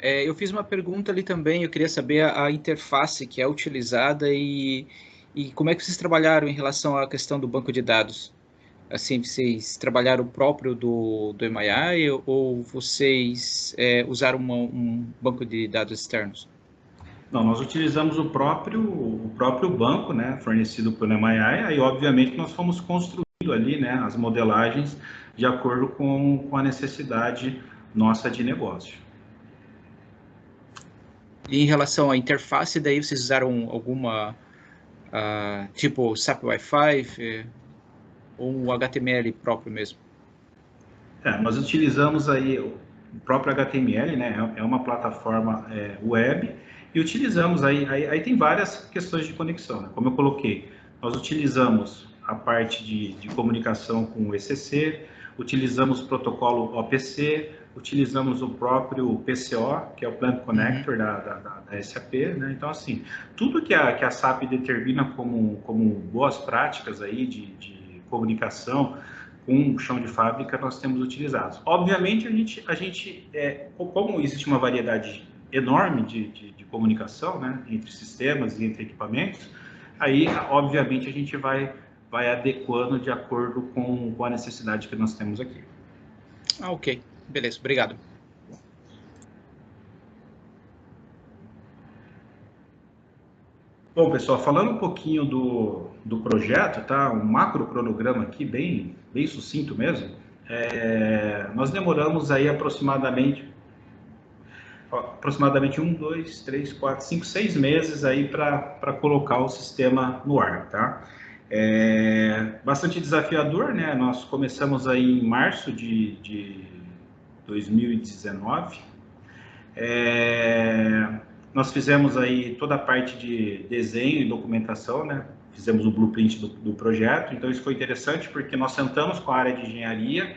Eu fiz uma pergunta ali também, eu queria saber a interface que é utilizada e como é que vocês trabalharam em relação à questão do banco de dados. Assim, vocês trabalharam o próprio do MII ou vocês usaram um banco de dados externos? Não, nós utilizamos o próprio banco, né, fornecido pelo MII, aí obviamente nós fomos construindo ali, né, as modelagens de acordo com a necessidade nossa de negócio. E em relação à interface, daí vocês usaram alguma, tipo SAP Wi-Fi ou um HTML próprio mesmo? Nós utilizamos aí o próprio HTML, né, é uma plataforma web, e utilizamos aí tem várias questões de conexão, né? Como eu coloquei, nós utilizamos a parte de comunicação com o ECC, utilizamos o protocolo OPC, utilizamos o próprio PCO, que é o Plant Connector da SAP, né? Então, assim, tudo que a SAP determina como boas práticas aí de comunicação, com o chão de fábrica nós temos utilizado. Obviamente, como existe uma variedade enorme de comunicação, né, entre sistemas e entre equipamentos, aí, obviamente, a gente vai adequando de acordo com a necessidade que nós temos aqui. Ok. Beleza, obrigado. Bom, pessoal, falando um pouquinho do projeto, tá? Um macro cronograma aqui, bem sucinto mesmo. Nós demoramos aí aproximadamente 1, 2, 3, 4, 5, 6 meses aí para colocar o sistema no ar, tá? Bastante desafiador, né? Nós começamos aí em março de 2019. Nós fizemos aí toda a parte de desenho e documentação, né? Fizemos o blueprint do projeto, então isso foi interessante porque nós sentamos com a área de engenharia,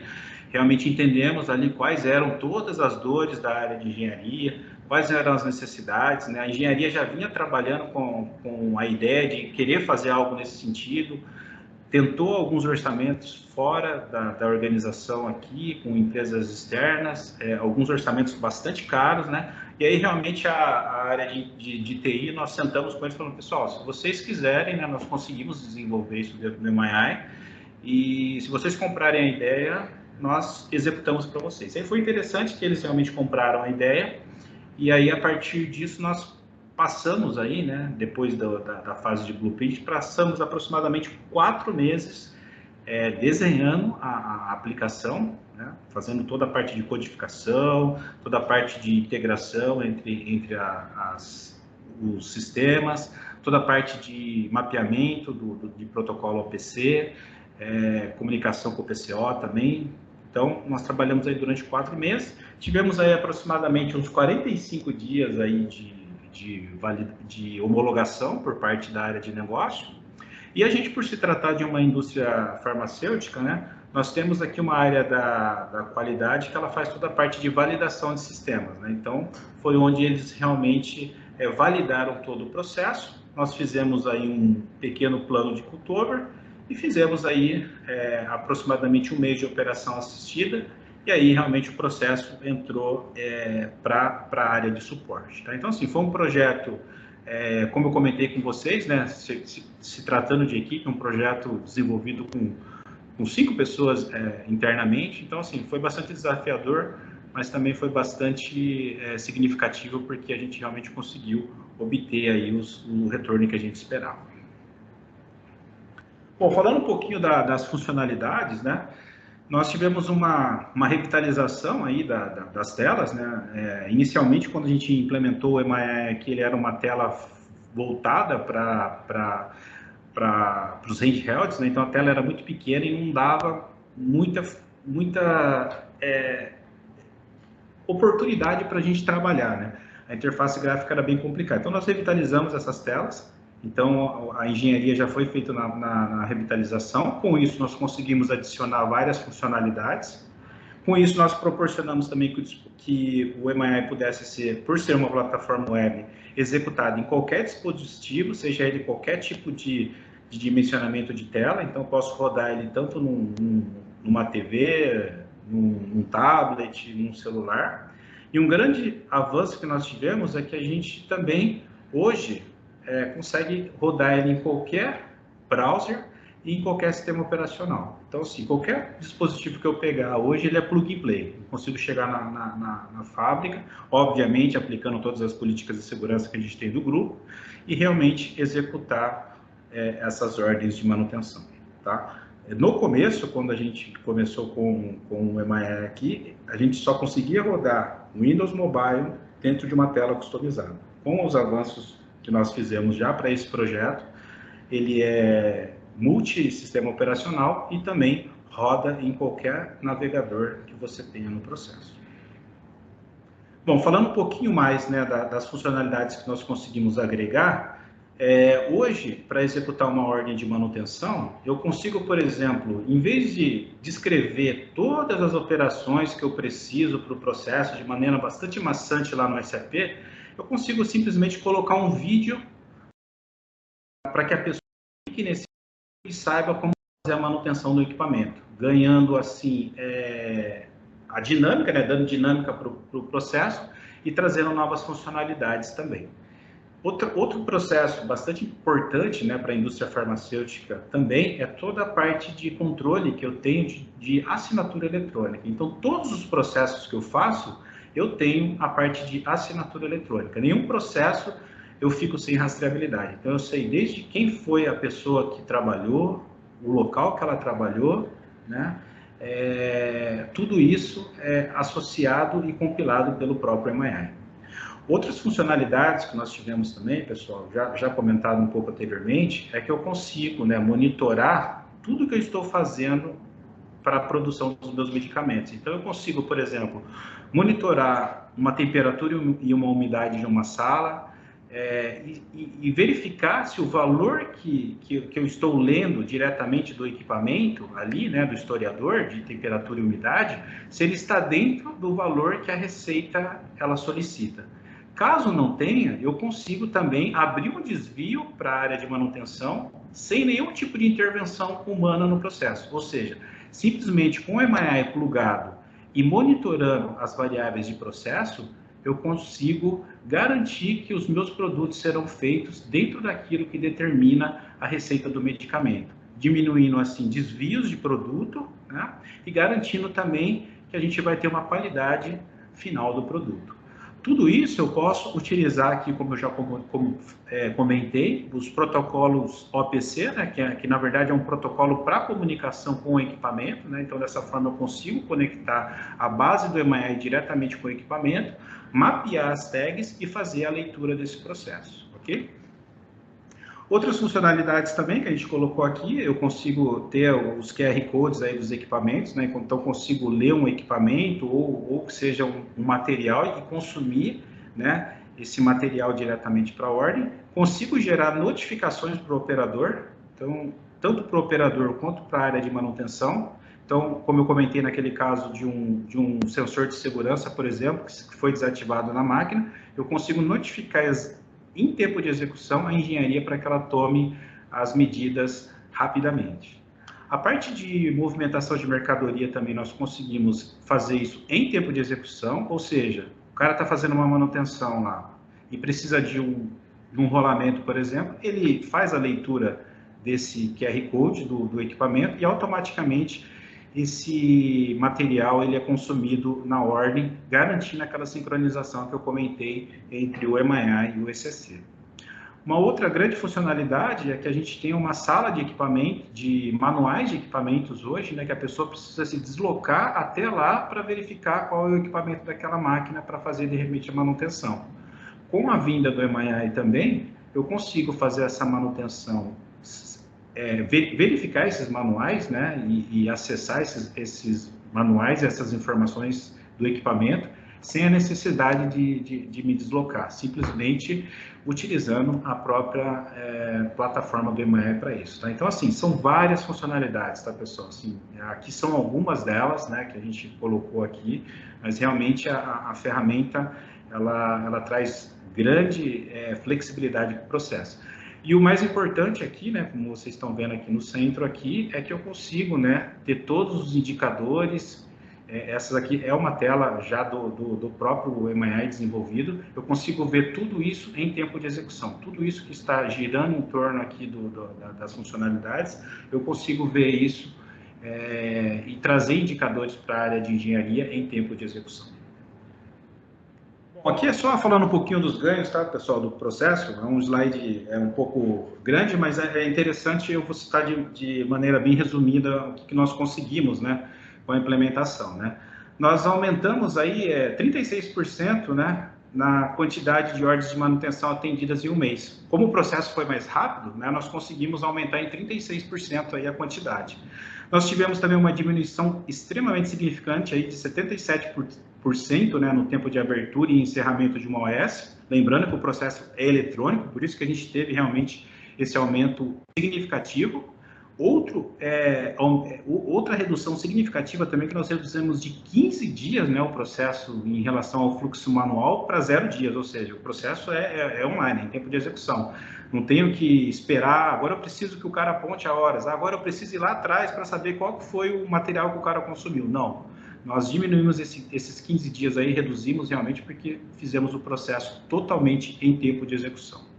realmente entendemos ali quais eram todas as dores da área de engenharia, quais eram as necessidades, né? A engenharia já vinha trabalhando com a ideia de querer fazer algo nesse sentido, tentou alguns orçamentos fora da organização aqui, com empresas externas, alguns orçamentos bastante caros, né? E aí, realmente, a área de TI, nós sentamos com eles e falamos, pessoal, se vocês quiserem, né, nós conseguimos desenvolver isso dentro do MII, e se vocês comprarem a ideia, nós executamos para vocês. Aí foi interessante que eles realmente compraram a ideia, e aí, a partir disso, nós passamos aí, né, depois da fase de blueprint, passamos aproximadamente 4 meses desenhando a aplicação, né, fazendo toda a parte de codificação, toda a parte de integração entre os sistemas, toda a parte de mapeamento de protocolo OPC, comunicação com o PCO também. Então, nós trabalhamos aí durante 4 meses, tivemos aí aproximadamente uns 45 dias aí de homologação por parte da área de negócio. E a gente, por se tratar de uma indústria farmacêutica, né, nós temos aqui uma área da qualidade que ela faz toda a parte de validação de sistemas, né? Então, foi onde eles realmente validaram todo o processo. Nós fizemos aí um pequeno plano de cutover e fizemos aí aproximadamente 1 mês de operação assistida, e aí realmente o processo entrou para a área de suporte, tá? Então, assim, foi um projeto, como eu comentei com vocês, né, se tratando de equipe, um projeto desenvolvido com 5 pessoas internamente. Então, assim, foi bastante desafiador, mas também foi bastante significativo, porque a gente realmente conseguiu obter aí o retorno que a gente esperava. Bom, falando um pouquinho das funcionalidades, né, nós tivemos uma revitalização aí das telas, né? Inicialmente, quando a gente implementou o MII aqui, ele era uma tela voltada para os handhelds, né? Então a tela era muito pequena e não dava muita oportunidade para a gente trabalhar, né? A interface gráfica era bem complicada. Então nós revitalizamos essas telas. Então, a engenharia já foi feita na revitalização. Com isso, nós conseguimos adicionar várias funcionalidades. Com isso, nós proporcionamos também que o MII pudesse ser, por ser uma plataforma web, executado em qualquer dispositivo, seja ele qualquer tipo de dimensionamento de tela. Então, eu posso rodar ele tanto numa TV, num tablet, num celular. E um grande avanço que nós tivemos é que a gente também, hoje, consegue rodar ele em qualquer browser e em qualquer sistema operacional. Então, assim, qualquer dispositivo que eu pegar hoje, ele é plug and play. Eu consigo chegar na fábrica, obviamente aplicando todas as políticas de segurança que a gente tem do grupo, e realmente executar essas ordens de manutenção, tá? No começo, quando a gente começou com o MII aqui, a gente só conseguia rodar Windows Mobile dentro de uma tela customizada. Com os avanços que nós fizemos já para esse projeto, ele é multi-sistema operacional e também roda em qualquer navegador que você tenha no processo. Bom, falando um pouquinho mais, né, das funcionalidades que nós conseguimos agregar, hoje, para executar uma ordem de manutenção, eu consigo, por exemplo, em vez de descrever todas as operações que eu preciso para o processo de maneira bastante maçante lá no SAP, eu consigo simplesmente colocar um vídeo para que a pessoa clique nesse vídeo e saiba como a manutenção do equipamento, ganhando assim a dinâmica, né, dando dinâmica para o processo e trazendo novas funcionalidades também. Outro processo bastante importante, né, para a indústria farmacêutica também é toda a parte de controle que eu tenho de assinatura eletrônica. Então, todos os processos que eu faço, eu tenho a parte de assinatura eletrônica. Nenhum processo eu fico sem rastreabilidade. Então, eu sei desde quem foi a pessoa que trabalhou, o local que ela trabalhou, né? Tudo isso é associado e compilado pelo próprio MII. Outras funcionalidades que nós tivemos também, pessoal, já comentado um pouco anteriormente, é que eu consigo, né, monitorar tudo que eu estou fazendo para a produção dos meus medicamentos. Então, eu consigo, por exemplo, monitorar uma temperatura e uma umidade de uma sala, e verificar se o valor que eu estou lendo diretamente do equipamento ali, né, do historiador de temperatura e umidade, se ele está dentro do valor que a receita ela solicita. Caso não tenha, eu consigo também abrir um desvio para a área de manutenção sem nenhum tipo de intervenção humana no processo, ou seja, simplesmente com o MII plugado e monitorando as variáveis de processo, eu consigo garantir que os meus produtos serão feitos dentro daquilo que determina a receita do medicamento, diminuindo assim desvios de produto, né, e garantindo também que a gente vai ter uma qualidade final do produto. Tudo isso eu posso utilizar aqui, como eu já comentei, os protocolos OPC, né, que na verdade é um protocolo para comunicação com o equipamento, né, então dessa forma eu consigo conectar a base do MII diretamente com o equipamento, mapear as tags e fazer a leitura desse processo, ok? Outras funcionalidades também que a gente colocou aqui, eu consigo ter os QR Codes aí dos equipamentos, né? Então consigo ler um equipamento ou que seja um material e consumir, né, esse material diretamente para a ordem. Consigo gerar notificações para o operador, então tanto para o operador quanto para a área de manutenção. Então, como eu comentei naquele caso de um sensor de segurança, por exemplo, que foi desativado na máquina, eu consigo notificar em tempo de execução a engenharia para que ela tome as medidas rapidamente. A parte de movimentação de mercadoria também nós conseguimos fazer isso em tempo de execução, ou seja, o cara está fazendo uma manutenção lá e precisa de um rolamento, por exemplo, ele faz a leitura desse QR Code do equipamento e automaticamente esse material ele é consumido na ordem, garantindo aquela sincronização que eu comentei entre o MII e o ECC. Uma outra grande funcionalidade é que a gente tem uma sala de equipamento, de manuais de equipamentos hoje, né, que a pessoa precisa se deslocar até lá para verificar qual é o equipamento daquela máquina para fazer de repente a manutenção. Com a vinda do MII também, eu consigo fazer essa manutenção, verificar esses manuais, né, e acessar esses manuais, essas informações do equipamento, sem a necessidade de me deslocar, simplesmente utilizando a própria plataforma do MII para isso. Tá? Então, assim, são várias funcionalidades, tá, pessoal? Assim, aqui são algumas delas, né, que a gente colocou aqui, mas realmente a ferramenta, ela traz grande flexibilidade para o processo. E o mais importante aqui, né, como vocês estão vendo aqui no centro aqui, é que eu consigo, né, ter todos os indicadores. Essas aqui é uma tela já do próprio MII desenvolvido. Eu consigo ver tudo isso em tempo de execução. Tudo isso que está girando em torno aqui das funcionalidades, eu consigo ver isso e trazer indicadores para a área de engenharia em tempo de execução. Aqui é só falando um pouquinho dos ganhos, tá, pessoal, do processo. É um slide um pouco grande, mas é interessante eu vou citar de maneira bem resumida o que nós conseguimos, né, com a implementação, né. Nós aumentamos aí 36%, né, na quantidade de ordens de manutenção atendidas em um mês. Como o processo foi mais rápido, né, nós conseguimos aumentar em 36% aí a quantidade. Nós tivemos também uma diminuição extremamente significante aí de 77%, né, no tempo de abertura e encerramento de uma OS. Lembrando que o processo é eletrônico, por isso que a gente teve realmente esse aumento significativo. Outra redução significativa também que nós reduzimos de 15 dias, né, o processo em relação ao fluxo manual para 0 dias, ou seja, o processo é online, em tempo de execução. Não tenho que esperar, agora eu preciso que o cara aponte a horas, agora eu preciso ir lá atrás para saber qual que foi o material que o cara consumiu. Não, nós diminuímos esses 15 dias aí, reduzimos realmente porque fizemos o processo totalmente em tempo de execução.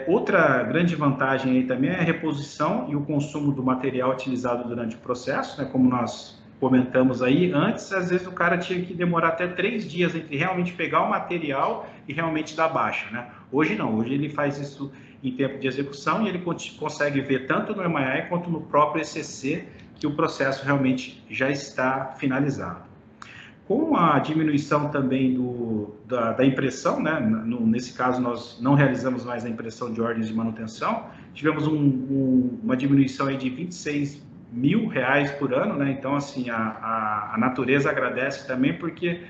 Outra grande vantagem aí também é a reposição e o consumo do material utilizado durante o processo, né? Como nós comentamos aí, antes às vezes o cara tinha que demorar até 3 dias entre realmente pegar o material e realmente dar baixa, né? Hoje não, hoje ele faz isso em tempo de execução e ele consegue ver tanto no MII quanto no próprio ECC que o processo realmente já está finalizado. Com a diminuição também da impressão, né? Nesse caso, nós não realizamos mais a impressão de ordens de manutenção, tivemos uma diminuição aí de R$26 mil por ano, né? Então, assim, a natureza agradece também porque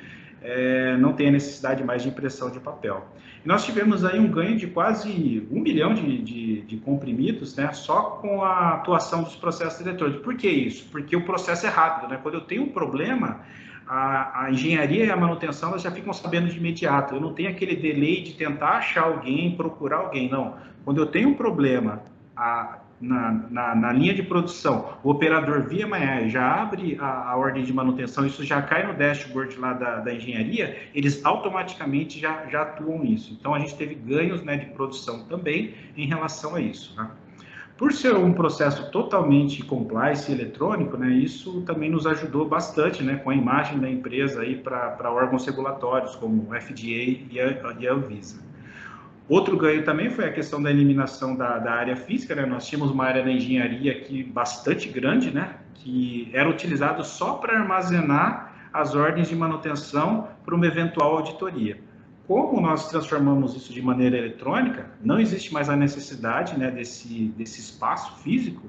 não tem a necessidade mais de impressão de papel. E nós tivemos aí um ganho de quase 1 milhão de comprimidos, né? Só com a atuação dos processos eletrônicos. Por que isso? Porque o processo é rápido, né? Quando eu tenho um problema, a engenharia e a manutenção elas já ficam sabendo de imediato. Eu não tenho aquele delay de tentar achar alguém, procurar alguém, não. Quando eu tenho um problema na linha de produção, o operador via MII já abre a ordem de manutenção, isso já cai no dashboard lá da engenharia, eles automaticamente já atuam nisso. Então, a gente teve ganhos, né, de produção também em relação a isso, né? Por ser um processo totalmente compliance eletrônico, né, isso também nos ajudou bastante, né, com a imagem da empresa aí para órgãos regulatórios, como o FDA e a Anvisa. Outro ganho também foi a questão da eliminação da área física, né? Nós tínhamos uma área da engenharia aqui bastante grande, né, que era utilizado só para armazenar as ordens de manutenção para uma eventual auditoria. Como nós transformamos isso de maneira eletrônica, não existe mais a necessidade, né, desse espaço físico,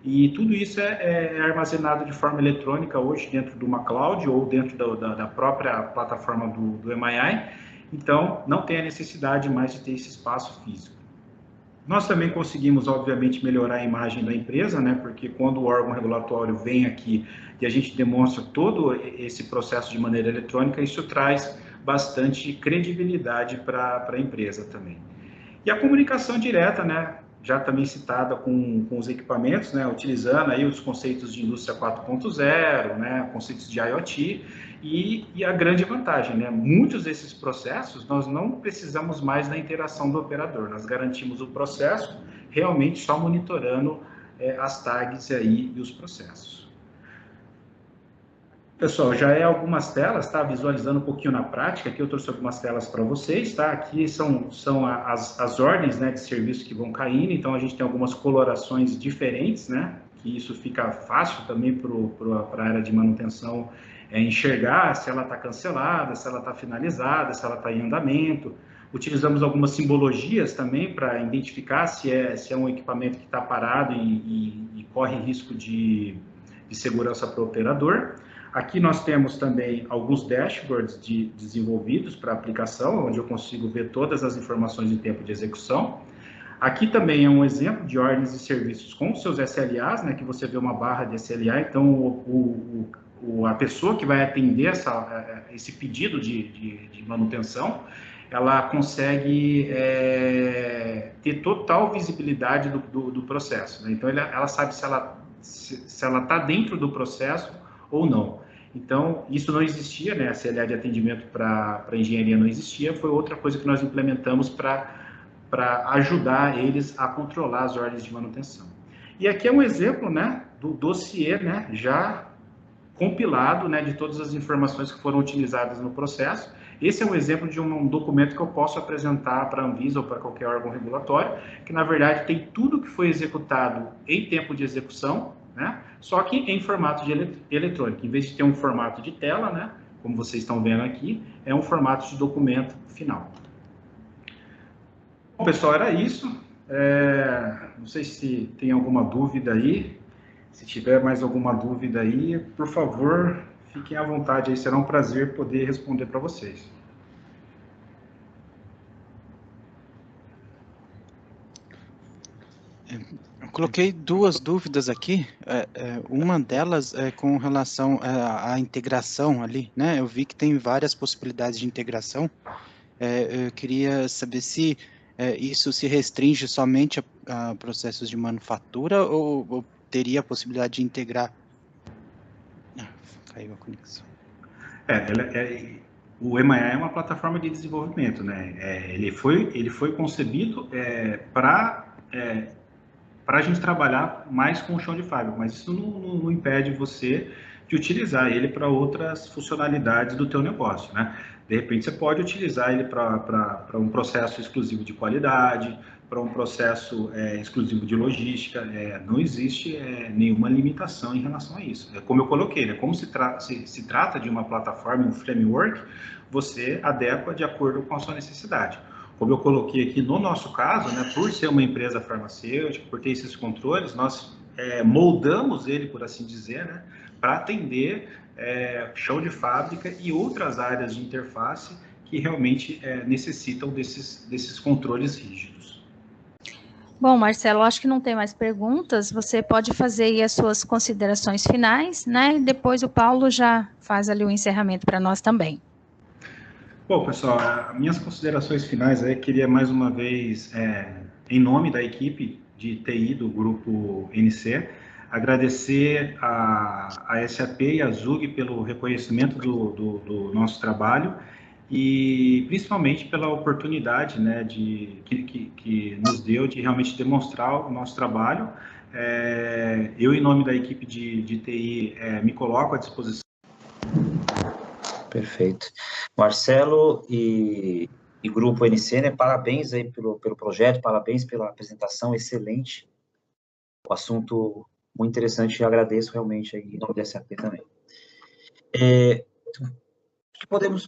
e tudo isso é armazenado de forma eletrônica hoje dentro de uma cloud ou dentro da própria plataforma do MII, então não tem a necessidade mais de ter esse espaço físico. Nós também conseguimos, obviamente, melhorar a imagem da empresa, né, porque quando o órgão regulatório vem aqui e a gente demonstra todo esse processo de maneira eletrônica, isso traz bastante credibilidade para a empresa também. E a comunicação direta, né, já também citada com os equipamentos, né, utilizando aí os conceitos de indústria 4.0, né, conceitos de IoT, e a grande vantagem, né, muitos desses processos nós não precisamos mais da interação do operador, nós garantimos o processo realmente só monitorando as tags aí e os processos. Pessoal, já algumas telas, tá? Visualizando um pouquinho na prática, aqui eu trouxe algumas telas para vocês, tá? Aqui são as ordens, né, de serviço que vão caindo, então a gente tem algumas colorações diferentes, né? Que isso fica fácil também para a área de manutenção enxergar se ela está cancelada, se ela está finalizada, se ela está em andamento. Utilizamos algumas simbologias também para identificar se é um equipamento que está parado e corre risco de segurança para o operador. Aqui nós temos também alguns dashboards desenvolvidos para aplicação, onde eu consigo ver todas as informações em tempo de execução. Aqui também é um exemplo de ordens e serviços com seus SLAs, né, que você vê uma barra de SLA, então a pessoa que vai atender esse pedido de manutenção, ela consegue ter total visibilidade do processo, né? Então ela sabe se ela está dentro do processo ou não. Então, isso não existia, né? A SLA de atendimento para engenharia não existia, foi outra coisa que nós implementamos para ajudar eles a controlar as ordens de manutenção. E aqui é um exemplo, né, do dossiê, né, já compilado, né, de todas as informações que foram utilizadas no processo. Esse é um exemplo de um documento que eu posso apresentar para a Anvisa ou para qualquer órgão regulatório, que na verdade tem tudo que foi executado em tempo de execução, né? Só que em formato de eletrônico. Em vez de ter um formato de tela, né, como vocês estão vendo aqui, é um formato de documento final. Bom, pessoal, era isso. Não sei se tem alguma dúvida aí. Se tiver mais alguma dúvida aí, por favor, fiquem à vontade aí. Será um prazer poder responder para vocês. coloquei duas dúvidas aqui. Uma delas é com relação à integração ali, né? Eu vi que tem várias possibilidades de integração. Eu queria saber se isso se restringe somente a processos de manufatura ou teria a possibilidade de integrar. Caiu a conexão. O EMAI é uma plataforma de desenvolvimento, né? Ele foi concebido para a gente trabalhar mais com o chão de fábrica, mas isso não impede você de utilizar ele para outras funcionalidades do teu negócio, né? De repente, você pode utilizar ele para um processo exclusivo de qualidade, para um processo exclusivo de logística. Não existe nenhuma limitação em relação a isso. Como eu coloquei, né? Como se trata de uma plataforma, um framework, você adequa de acordo com a sua necessidade. Como eu coloquei aqui no nosso caso, né, por ser uma empresa farmacêutica, por ter esses controles, nós moldamos ele, por assim dizer, né, para atender chão de fábrica e outras áreas de interface que realmente necessitam desses controles rígidos. Bom, Marcelo, acho que não tem mais perguntas. Você pode fazer aí as suas considerações finais, né? E depois o Paulo já faz ali o encerramento para nós também. Bom, pessoal, minhas considerações finais queria mais uma vez, em nome da equipe de TI do Grupo NC, agradecer a SAP e a ZUG pelo reconhecimento do nosso trabalho e principalmente pela oportunidade, né, que nos deu de realmente demonstrar o nosso trabalho. Eu, em nome da equipe de TI, me coloco à disposição. Perfeito. Marcelo e Grupo NC, né, parabéns aí pelo projeto, parabéns pela apresentação, excelente. O assunto muito interessante e agradeço realmente aí, em nome da SAP também.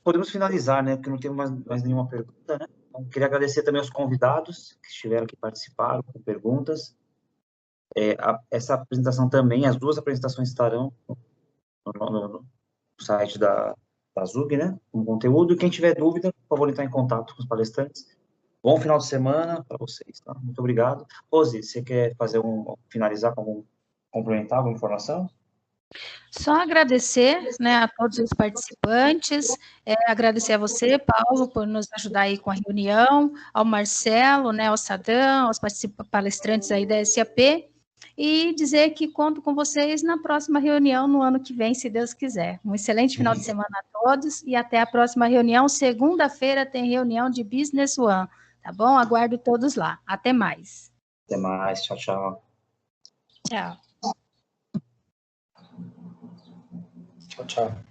Podemos finalizar, né, porque não temos mais nenhuma pergunta, né? Então, queria agradecer também aos convidados que estiveram aqui, participaram com perguntas. Essa apresentação também, as duas apresentações estarão no site da ZUG, né, com conteúdo. E quem tiver dúvida, por favor, entrar em contato com os palestrantes. Bom final de semana para vocês, tá? Muito obrigado. Rose, você quer finalizar com complementar alguma informação? Só agradecer, né, a todos os participantes, agradecer a você, Paulo, por nos ajudar aí com a reunião, ao Marcelo, né, ao Sadam, aos palestrantes aí da SAP, e dizer que conto com vocês na próxima reunião no ano que vem, se Deus quiser. Um excelente final de semana a todos e até a próxima reunião. Segunda-feira tem reunião de Business One, tá bom? Aguardo todos lá. Até mais. Até mais. Tchau, tchau. Tchau. Tchau, tchau.